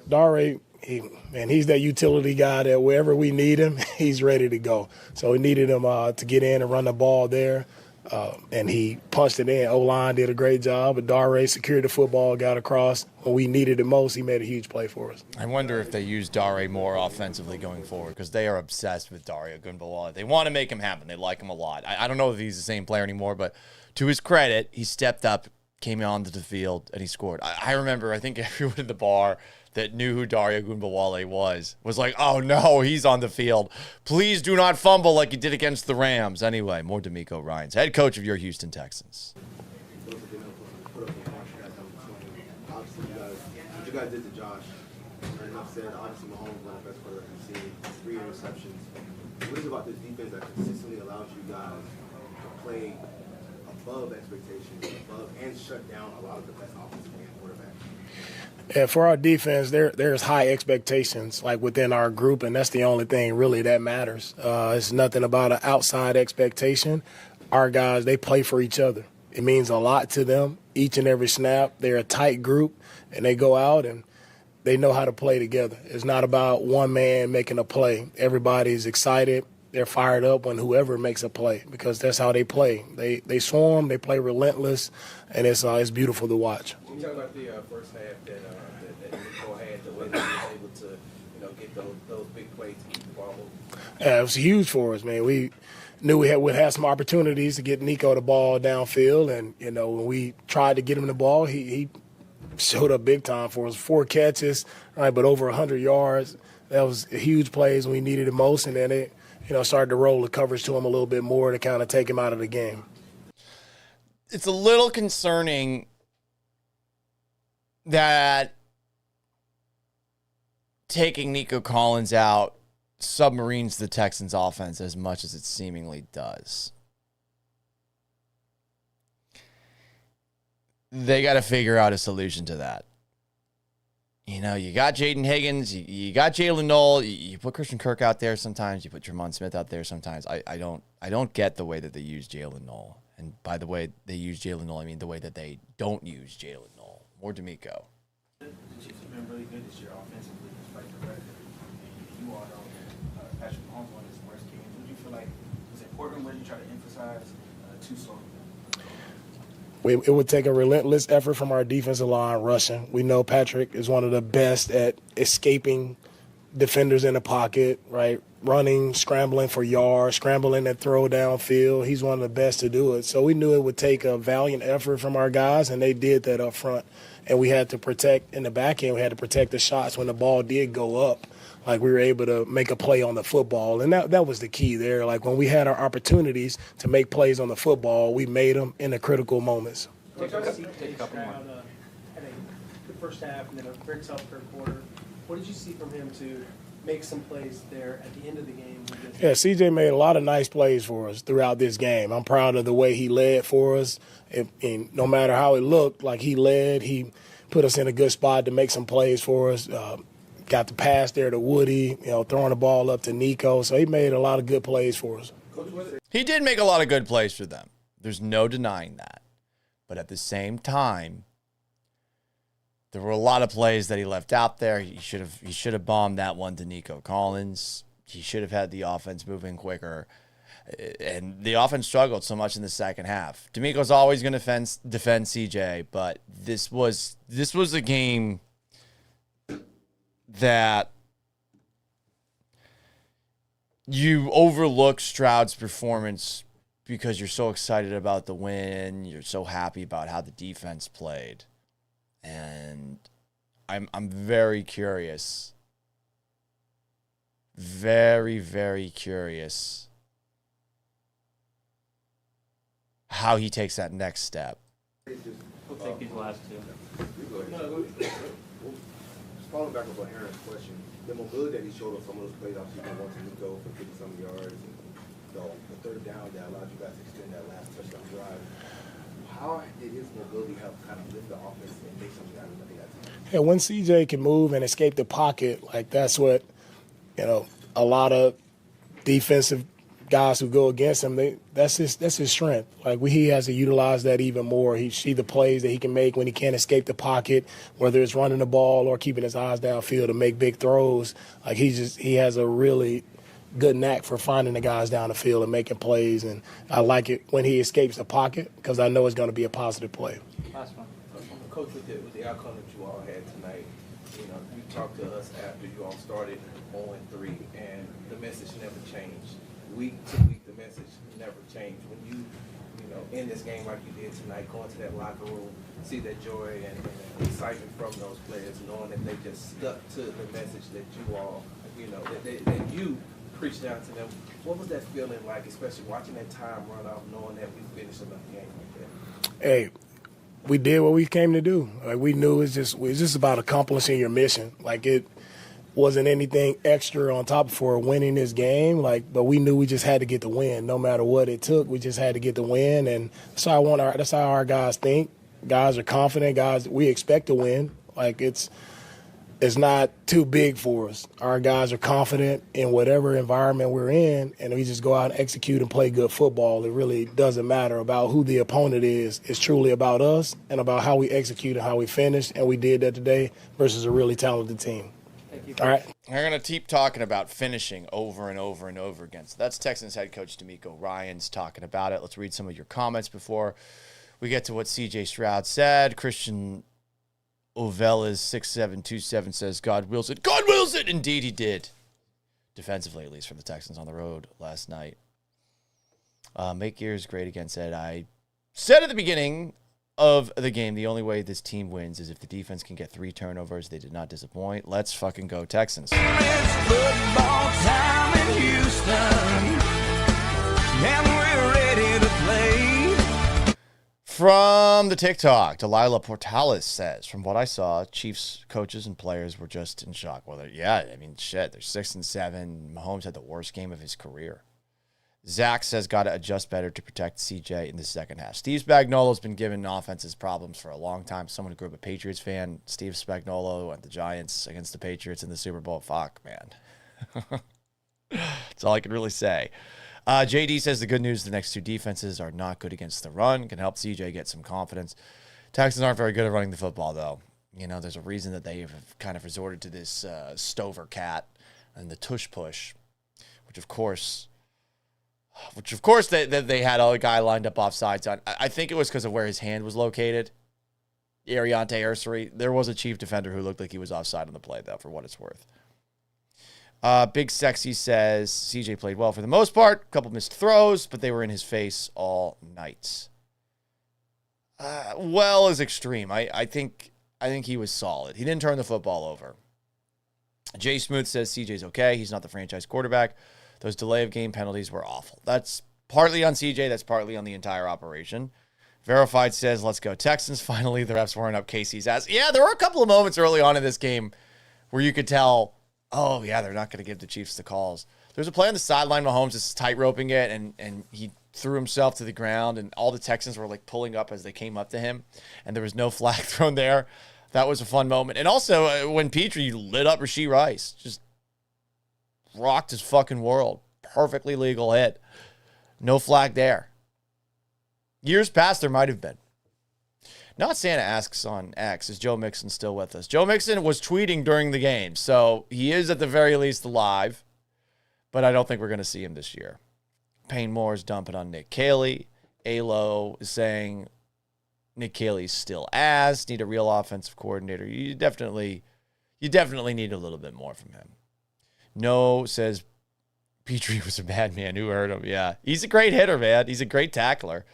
he's that utility guy that wherever we need him, he's ready to go. So we needed him to get in and run the ball there, and he punched it in. O-line did a great job, but Dare secured the football, got across. When we needed it most, he made a huge play for us.
I wonder if they use Dare more offensively going forward, because they are obsessed with Dare Ogunbowale. They want to make him happen. They like him a lot. I don't know if he's the same player anymore, but to his credit, he stepped up, came onto the field, and he scored. I remember, I think everyone at the bar that knew who Dare Ogunbowale was like, oh, no, he's on the field. Please do not fumble like you did against the Rams. Anyway, more D'Amico Ryans, head coach of your Houston Texans.
Obviously, what you guys did to Josh, and enough said, obviously Mahomes one of the best players I've seen, 3 interceptions. What is it about this defense that consistently allows you guys to play above expectations, and shut down a lot of the best offensive game quarterbacks?
Yeah, for our defense, there's high expectations within our group, and that's the only thing really that matters. It's nothing about an outside expectation. Our guys, they play for each other. It means a lot to them each and every snap. They're a tight group, and they go out and they know how to play together. It's not about one man making a play. Everybody's excited. They're fired up when whoever makes a play, because that's how they play. They swarm, they play relentless, and it's beautiful to watch.
Can you talk about the first half that Nico had, the way that he was able to get those big plays to keep the ball moving?
Yeah, it was huge for us, man. We knew we'd have some opportunities to get Nico the ball downfield, and when we tried to get him the ball, he showed up big time for us. 4 catches, right, but over 100 yards. That was huge plays when we needed it most, and then started to roll the coverage to him a little bit more to kind of take him out of the game.
It's a little concerning that taking Nico Collins out submarines the Texans offense as much as it seemingly does. They got to figure out a solution to that. You got Jaden Higgins, you got Jalen Noel, you put Christian Kirk out there sometimes, you put Tremont Smith out there sometimes. I don't get the way that they use Jalen Noel. And by the way they use Jalen Noel, I mean the way that they don't use Jalen Noel. More D'Amico.
The Chiefs have been really good this year offensively, despite the record. And you all know Patrick Mahomes won his worst games. What do you feel like was important? What did you try to emphasize too slowly?
It would take a relentless effort from our defensive line rushing. We know Patrick is one of the best at escaping defenders in the pocket, right? Running, scrambling for yards, scrambling and throw downfield. He's one of the best to do it. So we knew it would take a valiant effort from our guys, and they did that up front. And we had to protect in the back end. We had to protect the shots when the ball did go up. Like, we were able to make a play on the football. And that was the key there. Like, when we had our opportunities to make plays on the football, we made them in the critical moments.
Take a couple more. Had a good first half and then a very tough third quarter. What did you see from him to make some plays there at the end of the game?
Yeah, CJ made a lot of nice plays for us throughout this game. I'm proud of the way he led for us. And no matter how it looked, like he led, he put us in a good spot to make some plays for us. Got the pass there to Woody, throwing the ball up to Nico. So he made a lot of good plays for us.
He did make a lot of good plays for them. There's no denying that. But at the same time, there were a lot of plays that he left out there. He should have bombed that one to Nico Collins. He should have had the offense moving quicker. And the offense struggled so much in the second half. D'Amico's always going to defend CJ, but this was a game that you overlook Stroud's performance because you're so excited about the win. You're so happy about how the defense played. And I'm very curious. Very, very curious how he takes that next step.
We'll take these last two.
Just following back up on Aaron's question, the mobility that he showed on some of those plays, obviously, one to Nico for 50-some yards, and the third down that allowed you guys to extend that last touchdown drive. How did his mobility help kind of lift the offense and make something out of nothing that time?
Yeah, when CJ can move and escape the pocket, like that's what, a lot of defensive guys who go against him, that's his strength. Like he has to utilize that even more. He see the plays that he can make when he can't escape the pocket, whether it's running the ball or keeping his eyes downfield to make big throws. Like he has a really good knack for finding the guys down the field and making plays, and I like it when he escapes the pocket because I know it's going to be a positive play.
Last one.
Coach, with the outcome that you all had tonight, you talked to us after you all started 0-3, and the message never changed. Week to week, the message never changed. When you end this game like you did tonight, go into that locker room, see that joy and excitement from those players, knowing that they just stuck to the message that you all, that you preached down to them. What was that feeling like, especially watching that time run off, knowing that we finished enough game like that?
Hey, we did what we came to do. Like we knew it was just about accomplishing your mission. Like it wasn't anything extra on top for winning this game. But we knew we just had to get the win, no matter what it took. We just had to get the win, and that's how our guys think. Guys are confident. Guys, we expect to win. Like it's not too big for us. Our guys are confident in whatever environment we're in, and we just go out and execute and play good football. It really doesn't matter about who the opponent is. It's truly about us and about how we execute and how we finish, and we did that today versus a really talented team. All right.
We're going to keep talking about finishing over and over and over again. So that's Texans head coach D'Amico Ryans talking about it. Let's read some of your comments before we get to what C.J. Stroud said. Christian Ovelas 6727 says, God wills it. God wills it! Indeed he did. Defensively, at least, for the Texans on the road last night. Make yours great again said, I said at the beginning of the game, the only way this team wins is if the defense can get 3 turnovers. They did not disappoint. Let's fucking go, Texans.
It's football time in Houston.
From the TikTok, Delilah Portales says, from what I saw, Chiefs coaches and players were just in shock. Well, yeah, I mean, shit, they're 6-7. Mahomes had the worst game of his career. Zach says, got to adjust better to protect CJ in the second half. Steve Spagnuolo's been giving offenses problems for a long time. Someone who grew up a Patriots fan, Steve Spagnuolo and the Giants against the Patriots in the Super Bowl. Fuck, man. That's all I can really say. JD says the good news, the next two defenses are not good against the run. Can help CJ get some confidence. Texans aren't very good at running the football, though. You know, there's a reason that they have kind of resorted to this Stover cat and the tush push, which of course they had a guy lined up off sides on. I think it was because of where his hand was located. Ariante Ursary. There was a Chief defender who looked like he was offside on the play, though, for what it's worth. Big Sexy says CJ played well for the most part. A couple missed throws, but they were in his face all night. Well is extreme. I think he was solid. He didn't turn the football over. Jay Smooth says CJ's okay. He's not the franchise quarterback. Those delay of game penalties were awful. That's partly on CJ. That's partly on the entire operation. Verified says, let's go Texans. Finally, the refs weren't up Casey's ass. Yeah, there were a couple of moments early on in this game where you could tell, oh, yeah, they're not going to give the Chiefs the calls. There's a play on the sideline. Mahomes is tight-roping it, and he threw himself to the ground, and all the Texans were, like, pulling up as they came up to him, and there was no flag thrown there. That was a fun moment. And also, when Petrie lit up Rashee Rice, just rocked his fucking world. Perfectly legal hit. No flag there. Years past, there might have been. Not Santa asks on X, is Joe Mixon still with us? Joe Mixon was tweeting during the game, so he is at the very least alive, but I don't think we're going to see him this year. Payne Moore is dumping on Nick Caley. Alo is saying Nick Caley's still ass, need a real offensive coordinator. You definitely need a little bit more from him. No says Petrie was a bad man. Who heard him? Yeah, he's a great hitter, man. He's a great tackler.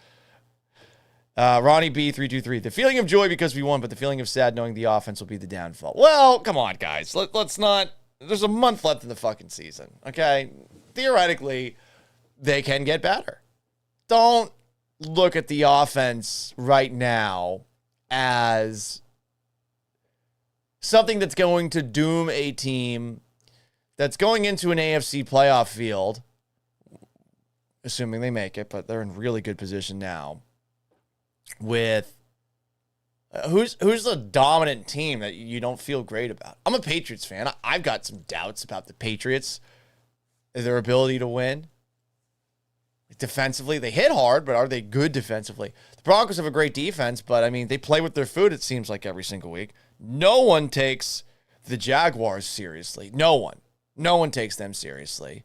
Ronnie B323. The feeling of joy because we won, but the feeling of sad knowing the offense will be the downfall. Well, come on, guys. Let's not. There's a month left in the fucking season. Okay, theoretically, they can get better. Don't look at the offense right now as something that's going to doom a team that's going into an AFC playoff field, assuming they make it, but they're in really good position now. With who's the dominant team that you don't feel great about? I'm a Patriots fan. I've got some doubts about the Patriots, their ability to win. Defensively, they hit hard, but are they good defensively? The Broncos have a great defense, but I mean, they play with their food, it seems like, every single week. No one takes the Jaguars seriously. No one. No one takes them seriously.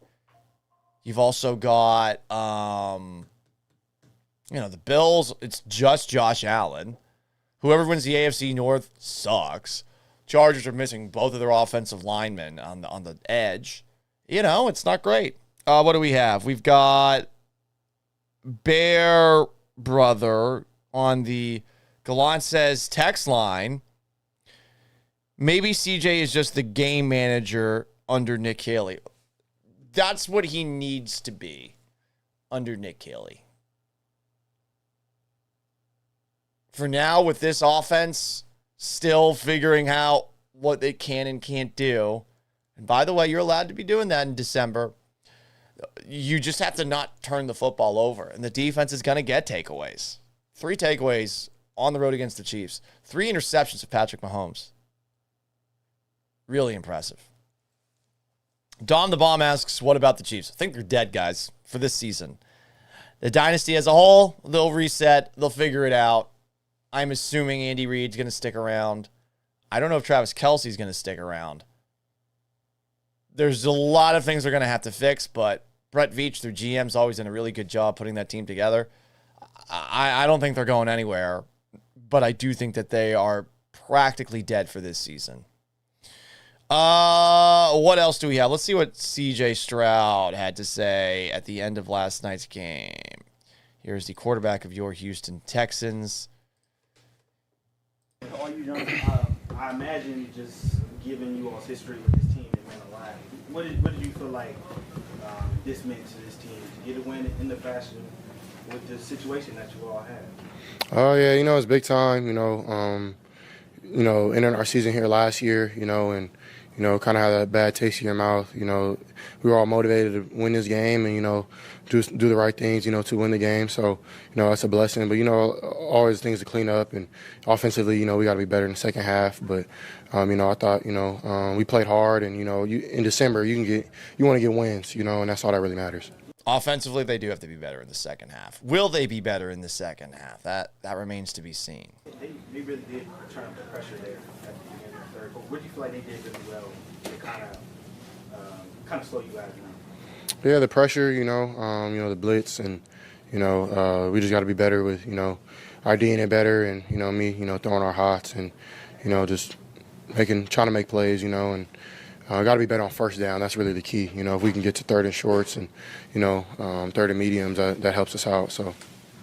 You've also got, the Bills, it's just Josh Allen. Whoever wins the AFC North sucks. Chargers are missing both of their offensive linemen on the edge. It's not great. What do we have? We've got Bear Brother on the Gallant Says text line. Maybe CJ is just the game manager under Nick Haley. That's what he needs to be under Nick Haley. For now, with this offense still figuring out what they can and can't do, and by the way, you're allowed to be doing that in December, you just have to not turn the football over, and the defense is going to get takeaways. 3 takeaways on the road against the Chiefs. 3 interceptions of Patrick Mahomes. Really impressive. Dom the Bomb asks, what about the Chiefs? I think they're dead, guys, for this season. The dynasty as a whole, they'll reset. They'll figure it out. I'm assuming Andy Reid's going to stick around. I don't know if Travis Kelce's going to stick around. There's a lot of things they're going to have to fix, but Brett Veach, their GM's always done a really good job putting that team together. I don't think they're going anywhere, but I do think that they are practically dead for this season. What else do we have? Let's see what CJ Stroud had to say at the end of last night's game. Here's the quarterback of your Houston Texans.
All you young, I imagine, just given you all's history with this team, it meant a lot. What did you feel like this meant to this team to get a win in the fashion with the situation that you all had?
Oh yeah, it's big time. Ending our season here last year, and kind of had that bad taste in your mouth. We were all motivated to win this game, and do the right things, to win the game. So that's a blessing. But always things to clean up, and offensively, we got to be better in the second half. But I thought we played hard, and in December you want to get wins, and that's all that really matters.
Offensively, they do have to be better in the second half. Will they be better in the second half? That remains to be seen.
They really did turn up the pressure there at the beginning of the third. But what do you feel like they did really well to kind of slow you out?
Yeah, the pressure, the blitz, and we just got to be better with IDing it better, and me, throwing our hots, and just trying to make plays, and. Got to be better on first down. That's really the key. If we can get to third and shorts and, third and mediums, that helps us out. So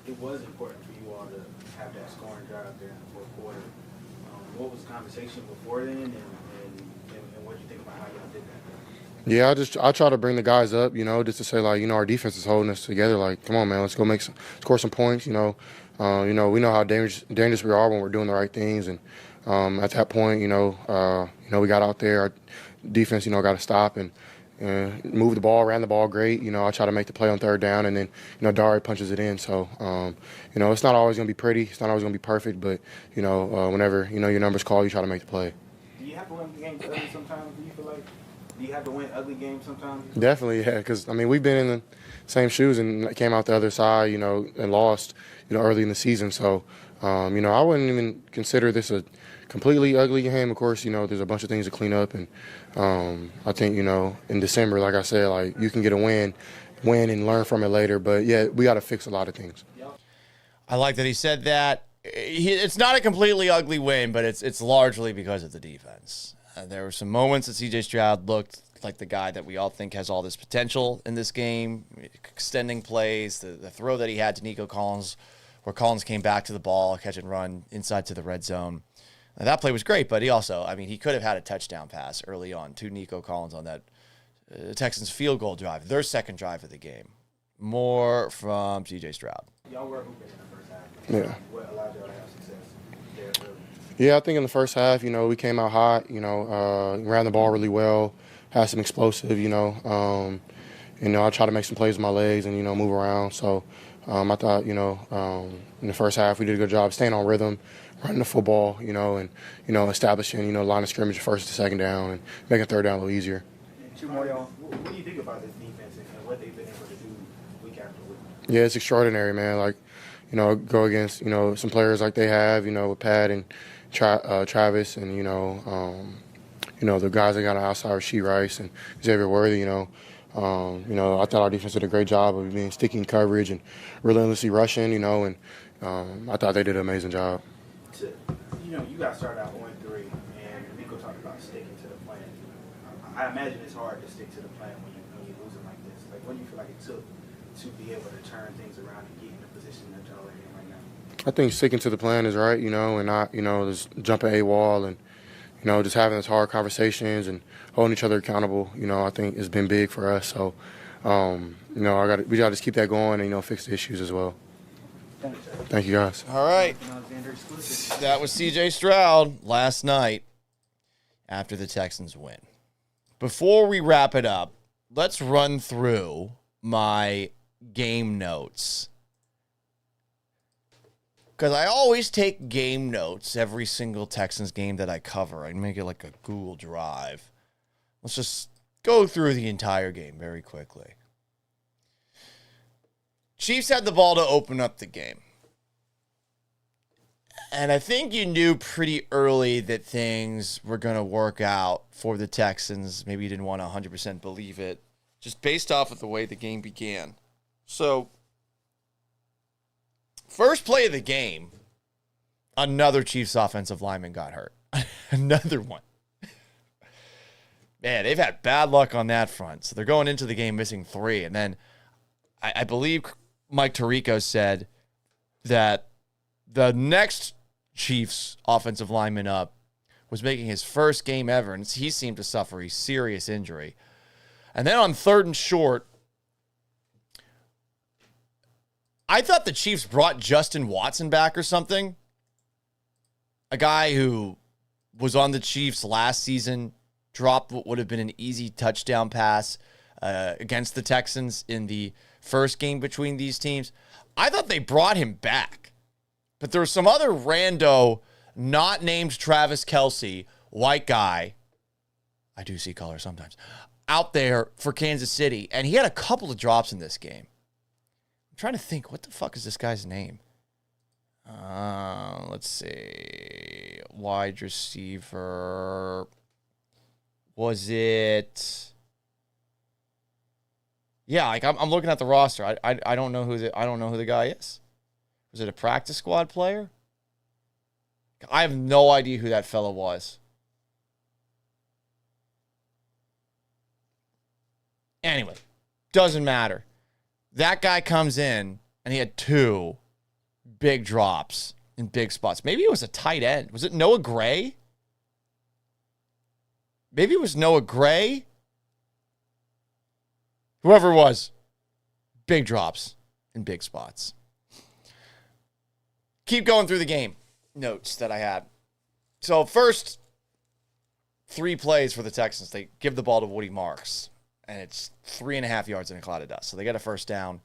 it was important for you all to have that scoring drive there in the fourth quarter. What was the conversation before then, and what do you think about how y'all did that?
Yeah, I try to bring the guys up, just to say our defense is holding us together. Come on, man, let's go score some points. We know how dangerous we are when we're doing the right things, and at that point, we got out there. Our defense, got to stop and move the ball, ran the ball great. I try to make the play on third down, and then, Dari punches it in. So, it's not always going to be pretty. It's not always going to be perfect, but, whenever, your numbers call, you try to make the play.
Do you have to win games ugly sometimes? Do you feel like do you have to win ugly games sometimes?
Definitely, yeah, because, we've been in the same shoes and came out the other side, and lost, early in the season. So, I wouldn't even consider this a completely ugly game. Of course, there's a bunch of things to clean up, and I think, in December, like I said, you can get a win and learn from it later. But yeah, we got to fix a lot of things.
I like that he said that. It's not a completely ugly win, but it's largely because of the defense. There were some moments that C.J. Stroud looked like the guy that we all think has all this potential in this game, extending plays, the throw that he had to Nico Collins, where Collins came back to the ball, catch and run inside to the red zone. Now, that play was great, but he also, he could have had a touchdown pass early on to Nico Collins on that Texans field goal drive, their second drive of the game. More from C.J. Stroud.
Y'all were hooping in the first half.
Yeah.
What allowed y'all to have success there early?
Yeah, I think in the first half, we came out hot, ran the ball really well, had some explosive, I tried to make some plays with my legs and, move around. So I thought, in the first half, we did a good job staying on rhythm, running the football, and, establishing, line of scrimmage first to second down and making third down a little easier.
Two more, y'all. What do you think about this defense and what they've been able to do week after week?
Yeah, it's extraordinary, man. Go against, some players like they have, with Pat and Travis and, the guys that got outside, Rasheed Rice and Xavier Worthy, I thought our defense did a great job of being sticky in coverage and relentlessly rushing, and I thought they did an amazing job.
You guys started out 0-3, and Nico talked about sticking to the plan. I imagine it's hard to stick to the plan when you're losing like this. What do you feel like it took to be able to turn things around and get in the position that y'all are in right now?
I think sticking to the plan is right, and not, just jumping a wall and, just having those hard conversations and holding each other accountable, I think has been big for us. So, we got to just keep that going and, fix the issues as well. Thank you, guys.
All right. That was C.J. Stroud last night after the Texans win. Before we wrap it up, let's run through my game notes. Because I always take game notes every single Texans game that I cover. I make it like a Google Drive. Let's just go through the entire game very quickly. Chiefs had the ball to open up the game. And I think you knew pretty early that things were going to work out for the Texans. Maybe you didn't want to 100% believe it, just based off of the way the game began. So, first play of the game, another Chiefs offensive lineman got hurt. Another one. Man, they've had bad luck on that front. So they're going into the game missing 3. And then I believe Mike Tirico said that the next Chiefs offensive lineman up was making his first game ever, and he seemed to suffer a serious injury. And then on 3rd and short, I thought the Chiefs brought Justin Watson back or something. A guy who was on the Chiefs last season, dropped what would have been an easy touchdown pass against the Texans in the first game between these teams. I thought they brought him back. But there was some other rando, not named Travis Kelce, white guy, I do see color sometimes, out there for Kansas City. And he had a couple of drops in this game. I'm trying to think, what the fuck is this guy's name? Let's see. Wide receiver. Was it? Yeah, like I'm looking at the roster. I don't know who the guy is. Was it a practice squad player? I have no idea who that fella was. Anyway, doesn't matter. That guy comes in and he had 2 big drops in big spots. Maybe it was a tight end. Was it Noah Gray? Maybe it was Noah Gray. Whoever it was, big drops in big spots. Keep going through the game notes that I had. So first 3 plays for the Texans. They give the ball to Woody Marks, and it's 3.5 yards in a cloud of dust. So they get a first down.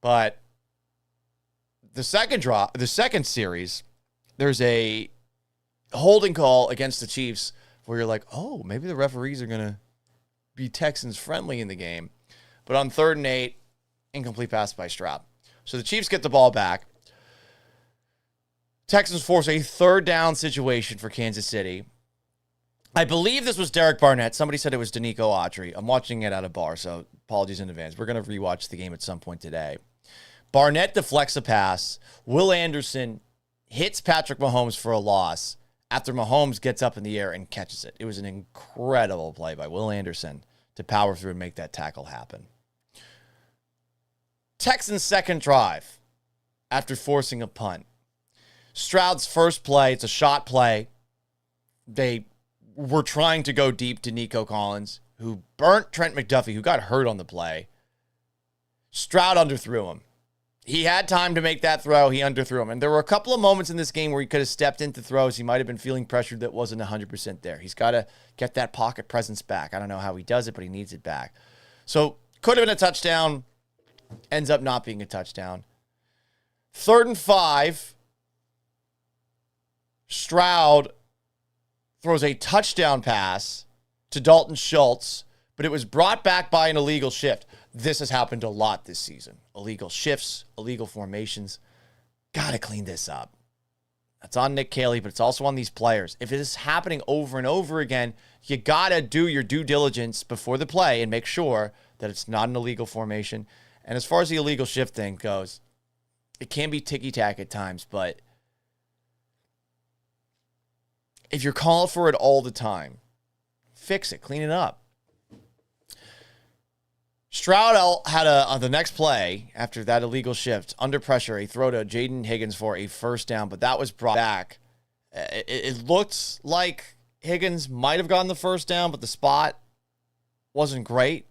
But the second series, there's a holding call against the Chiefs where you're like, oh, maybe the referees are going to be Texans friendly in the game. But on 3rd and 8, incomplete pass by Stroud. So the Chiefs get the ball back. Texans force a 3rd down situation for Kansas City. I believe this was Derek Barnett. Somebody said it was Danico Autry. I'm watching it at a bar, so apologies in advance. We're going to rewatch the game at some point today. Barnett deflects a pass. Will Anderson hits Patrick Mahomes for a loss after Mahomes gets up in the air and catches it. It was an incredible play by Will Anderson to power through and make that tackle happen. Texans' second drive after forcing a punt. Stroud's first play, it's a shot play. They were trying to go deep to Nico Collins, who burnt Trent McDuffie, who got hurt on the play. Stroud underthrew him. He had time to make that throw. He underthrew him. And there were a couple of moments in this game where he could have stepped into throws. He might have been feeling pressured that wasn't 100% there. He's got to get that pocket presence back. I don't know how he does it, but he needs it back. So could have been a touchdown. Ends up not being a touchdown. 3rd and 5. Stroud throws a touchdown pass to Dalton Schultz, but it was brought back by an illegal shift. This has happened a lot this season. Illegal shifts, illegal formations. Got to clean this up. That's on Nick Caley, but it's also on these players. If it is happening over and over again, you got to do your due diligence before the play and make sure that it's not an illegal formation. And as far as the illegal shift thing goes, it can be ticky-tack at times, but if you're calling for it all the time, fix it, clean it up. Stroud had on the next play, after that illegal shift, under pressure, a throw to Jaden Higgins for a first down, but that was brought back. It looked like Higgins might have gotten the first down, but the spot wasn't great.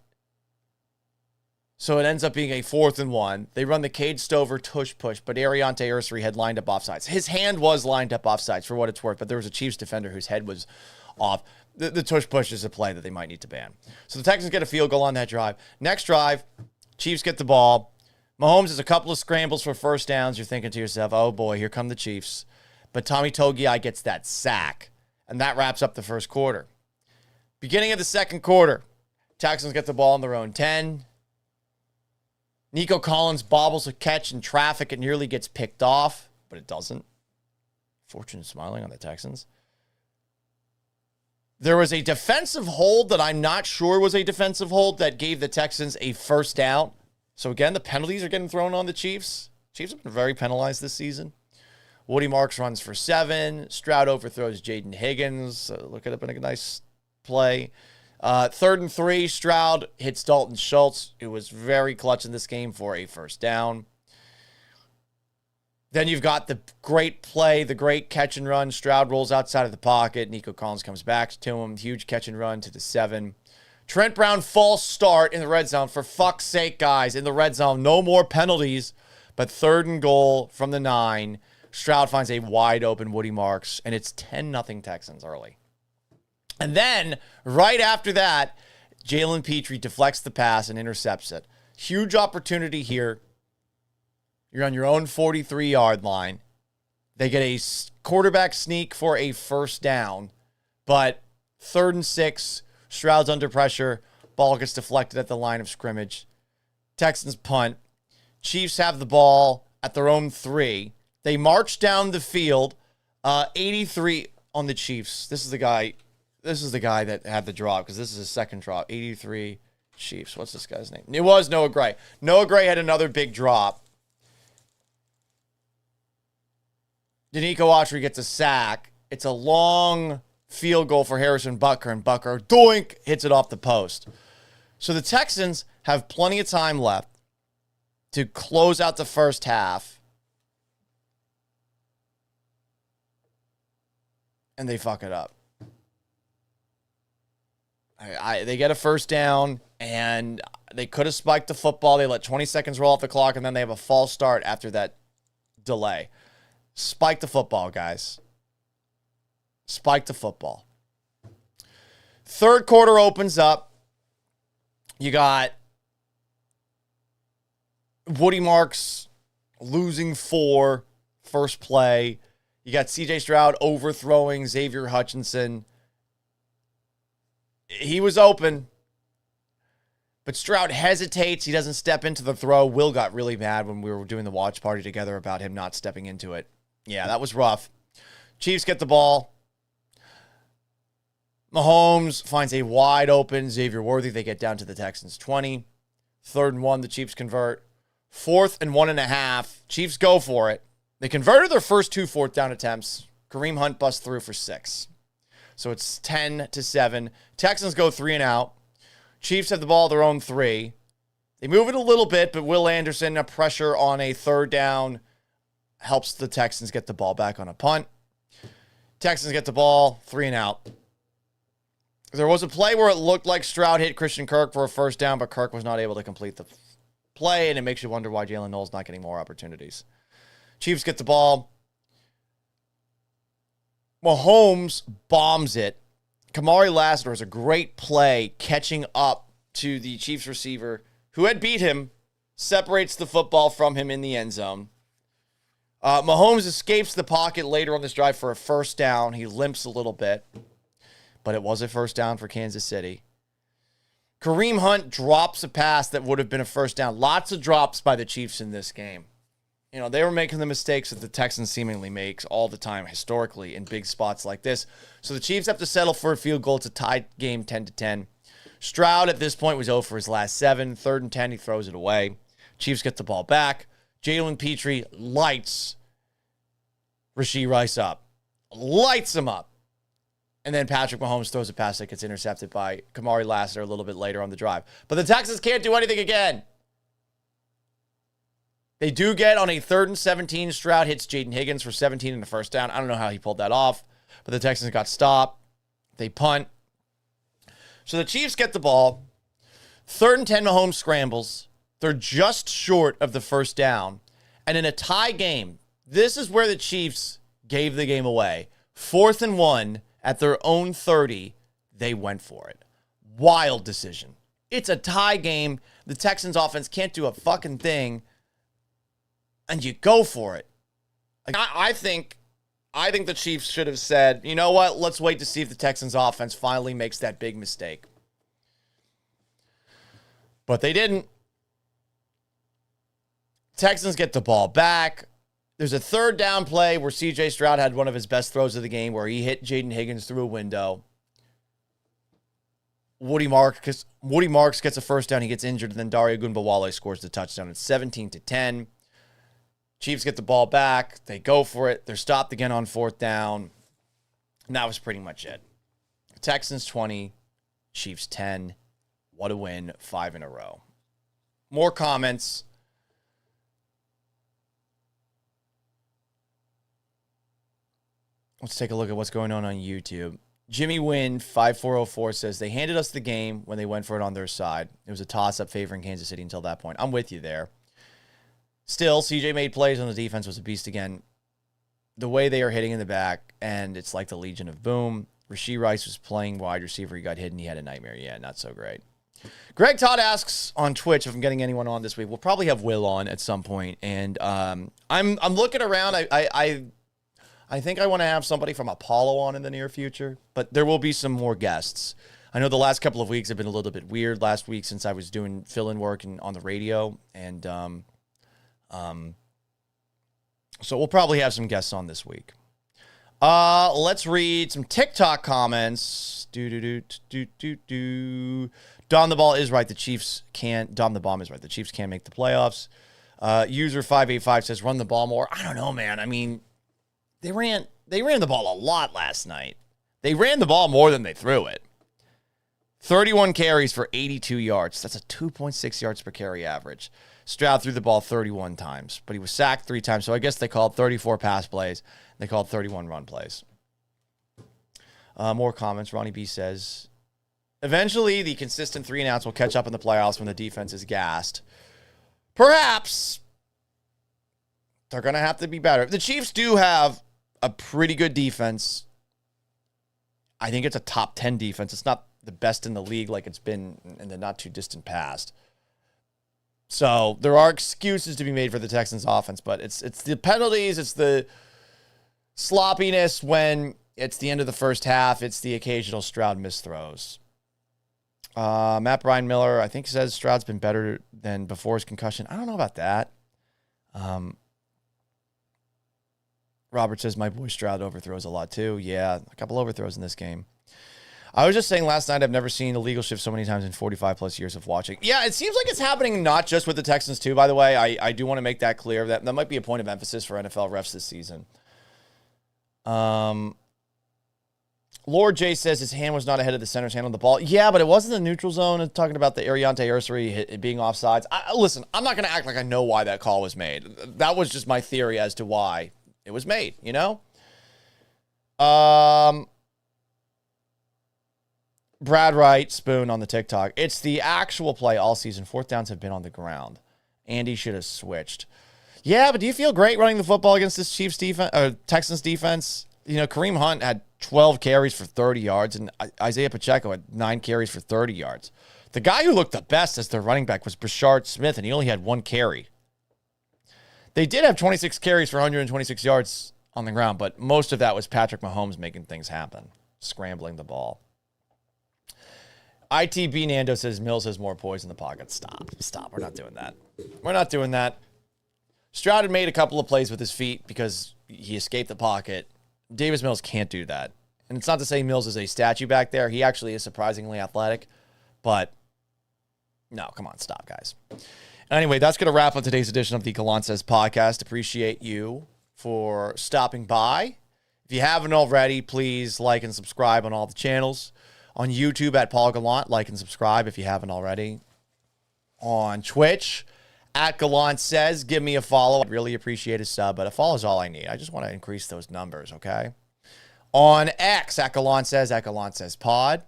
So it ends up being a 4th and 1. They run the Cade Stover tush push, but Ariante Ursary had lined up offsides. His hand was lined up offsides for what it's worth, but there was a Chiefs defender whose head was off. The tush push is a play that they might need to ban. So the Texans get a field goal on that drive. Next drive, Chiefs get the ball. Mahomes has a couple of scrambles for first downs. You're thinking to yourself, oh boy, here come the Chiefs. But Tommy Togiai gets that sack, and that wraps up the first quarter. Beginning of the second quarter, Texans get the ball on their own 10. Nico Collins bobbles a catch in traffic. It nearly gets picked off, but it doesn't. Fortune smiling on the Texans. There was a defensive hold that I'm not sure was a defensive hold that gave the Texans a first down. So again, the penalties are getting thrown on the Chiefs. Chiefs have been very penalized this season. Woody Marks runs for 7. Stroud overthrows Jaden Higgins. Look at it, been a nice play. 3rd and 3, Stroud hits Dalton Schultz, who was very clutch in this game for a first down. Then you've got the great play, the great catch and run. Stroud rolls outside of the pocket. Nico Collins comes back to him. Huge catch and run to the 7. Trent Brown false start in the red zone. For fuck's sake, guys, in the red zone. No more penalties. But 3rd and goal from the 9. Stroud finds a wide open Woody Marks, and it's 10-0 Texans early. And then, right after that, Jalen Petrie deflects the pass and intercepts it. Huge opportunity here. You're on your own 43-yard line. They get a quarterback sneak for a first down, but 3rd and 6, Stroud's under pressure. Ball gets deflected at the line of scrimmage. Texans punt. Chiefs have the ball at their own 3. They march down the field, 83 on the Chiefs. This is the guy that had the drop because this is his second drop. 83 Chiefs. What's this guy's name? It was Noah Gray. Noah Gray had another big drop. Danico Autry gets a sack. It's a long field goal for Harrison Butker, and Butker, doink, hits it off the post. So the Texans have plenty of time left to close out the first half. And they fuck it up. They get a first down, and they could have spiked the football. They let 20 seconds roll off the clock, and then they have a false start after that delay. Spike the football, guys. Spike the football. 3rd quarter opens up. You got Woody Marks losing 4, first play. You got C.J. Stroud overthrowing Xavier Hutchinson. He was open, but Stroud hesitates. He doesn't step into the throw. Will got really mad when we were doing the watch party together about him not stepping into it. Yeah, that was rough. Chiefs get the ball. Mahomes finds a wide open Xavier Worthy. They get down to the Texans 20. 3rd and 1, the Chiefs convert. 4th and 1.5. Chiefs go for it. They converted their first 2 4th down attempts. Kareem Hunt busts through for 6. So it's 10-7. Texans go 3 and out. Chiefs have the ball at their own 3. They move it a little bit, but Will Anderson, a pressure on a 3rd down, helps the Texans get the ball back on a punt. Texans get the ball, 3 and out. There was a play where it looked like Stroud hit Christian Kirk for a first down, but Kirk was not able to complete the play, and it makes you wonder why Jalen Noel's not getting more opportunities. Chiefs get the ball. Mahomes bombs it. Kamari Lassiter has a great play catching up to the Chiefs receiver who had beat him, separates the football from him in the end zone. Mahomes escapes the pocket later on this drive for a first down. He limps a little bit, but it was a first down for Kansas City. Kareem Hunt drops a pass that would have been a first down. Lots of drops by the Chiefs in this game. You know, they were making the mistakes that the Texans seemingly make all the time historically in big spots like this. So the Chiefs have to settle for a field goal. It's a tied game 10-10. Stroud at this point was 0 for his last 7. 3rd and 10, he throws it away. Chiefs get the ball back. Jalen Petrie lights Rashee Rice up. Lights him up. And then Patrick Mahomes throws a pass that gets intercepted by Kamari Lassiter a little bit later on the drive. But the Texans can't do anything again. They do get on a 3rd and 17. Stroud hits Jaden Higgins for 17 in the first down. I don't know how he pulled that off, but the Texans got stopped. They punt. So the Chiefs get the ball. 3rd and 10, Mahomes scrambles. They're just short of the first down. And in a tie game, this is where the Chiefs gave the game away. 4th and 1 at their own 30. They went for it. Wild decision. It's a tie game. The Texans offense can't do a fucking thing. And you go for it. Like, I think the Chiefs should have said, you know what? Let's wait to see if the Texans offense finally makes that big mistake. But they didn't. Texans get the ball back. There's a 3rd down play where C.J. Stroud had one of his best throws of the game where he hit Jaden Higgins through a window. Woody Marks gets a first down. He gets injured, and then Dario Gunbowale scores the touchdown. It's 17-10. Chiefs get the ball back. They go for it. They're stopped again on 4th down. And that was pretty much it. Texans 20, Chiefs 10. What a win, 5 in a row. More comments. Let's take a look at what's going on YouTube. Jimmy Wynn, 5404, says, they handed us the game when they went for it on their side. It was a toss-up favoring Kansas City until that point. I'm with you there. Still, CJ made plays on the defense, was a beast again. The way they are hitting in the back, and it's like the Legion of Boom. Rashee Rice was playing wide receiver. He got hit, and he had a nightmare. Yeah, not so great. Greg Todd asks on Twitch if I'm getting anyone on this week. We'll probably have Will on at some point, and I'm looking around. I think I want to have somebody from Apollo on in the near future, but there will be some more guests. I know the last couple of weeks have been a little bit weird. Last week since I was doing fill-in work and on the radio, and so we'll probably have some guests on this week. Let's read some TikTok comments. Dom the Ball is right. The Chiefs can't. Dom the Bomb is right. The Chiefs can't make the playoffs. User 585 says run the ball more. I don't know, man. I mean, they ran the ball a lot last night. They ran the ball more than they threw it. 31 carries for 82 yards. That's a 2.6 yards per carry average. Stroud threw the ball 31 times, but he was sacked 3 times. So I guess they called 34 pass plays. They called 31 run plays. More comments. Ronnie B says, eventually the consistent 3-and-outs will catch up in the playoffs when the defense is gassed. Perhaps they're going to have to be better. The Chiefs do have a pretty good defense. I think it's a top 10 defense. It's not the best in the league like it's been in the not too distant past. So there are excuses to be made for the Texans offense, but it's the penalties, it's the sloppiness when it's the end of the first half, it's the occasional Stroud misthrows. Matt Brian Miller, I think, says Stroud's been better than before his concussion. I don't know about that. Robert says my boy Stroud overthrows a lot too. Yeah, a couple overthrows in this game. I was just saying last night, I've never seen a legal shift so many times in 45 plus years of watching. Yeah, it seems like it's happening not just with the Texans too, by the way. I do want to make that clear. That might be a point of emphasis for NFL refs this season. Lord J says his hand was not ahead of the center's hand on the ball. Yeah, but it wasn't the neutral zone. It's talking about the Ariante Ursary being offsides. Listen, I'm not going to act like I know why that call was made. That was just my theory as to why it was made, you know? Brad Wright, Spoon on the TikTok. It's the actual play all season. 4th downs have been on the ground. Andy should have switched. Yeah, but do you feel great running the football against this Chiefs defense, Texans defense? You know, Kareem Hunt had 12 carries for 30 yards, and Isaiah Pacheco had 9 carries for 30 yards. The guy who looked the best as their running back was Brashard Smith, and he only had 1 carry. They did have 26 carries for 126 yards on the ground, but most of that was Patrick Mahomes making things happen, scrambling the ball. ITB Nando says Mills has more poise in the pocket. Stop. We're not doing that. We're not doing that. Stroud had made a couple of plays with his feet because he escaped the pocket. Davis Mills can't do that. And it's not to say Mills is a statue back there. He actually is surprisingly athletic. But, no, come on, stop, guys. Anyway, that's going to wrap up today's edition of the Gallant Says podcast. Appreciate you for stopping by. If you haven't already, please like and subscribe on all the channels. On YouTube at Paul Gallant, like and subscribe if you haven't already. On Twitch at Gallant Says, give me a follow. I'd really appreciate a sub, but a follow is all I need. I just want to increase those numbers, okay? On X at Gallant Says Pod.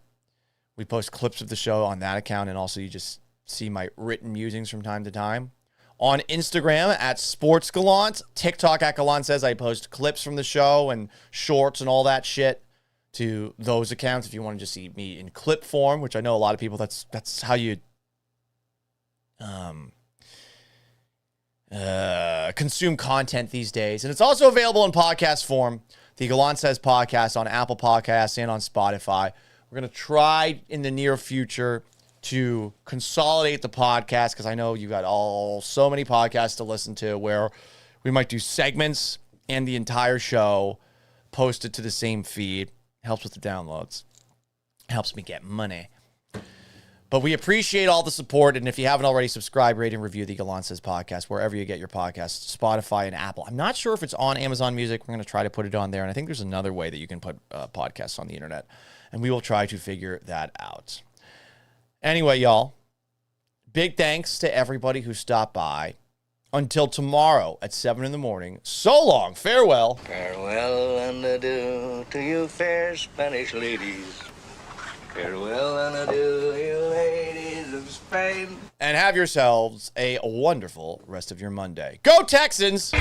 We post clips of the show on that account, and also you just see my written musings from time to time. On Instagram at Sports Gallant. TikTok at Gallant Says. I post clips from the show and shorts and all that shit to those accounts if you want to just see me in clip form, which I know a lot of people, that's how you consume content these days. And it's also available in podcast form, the Gallant Says podcast on Apple Podcasts and on Spotify. We're going to try in the near future to consolidate the podcast because I know you got so many podcasts to listen to where we might do segments and the entire show posted to the same feed. Helps with the downloads. Helps me get money. But we appreciate all the support. And if you haven't already, subscribe, rate, and review the Gallant Says podcast, wherever you get your podcasts, Spotify and Apple. I'm not sure if it's on Amazon Music. We're going to try to put it on there. And I think there's another way that you can put podcasts on the internet. And we will try to figure that out. Anyway, y'all, big thanks to everybody who stopped by. Until tomorrow at 7 in the morning. So long. Farewell.
Farewell and adieu to you fair Spanish ladies. Farewell and adieu, you ladies of Spain.
and have yourselves a wonderful rest of your Monday. Go Texans!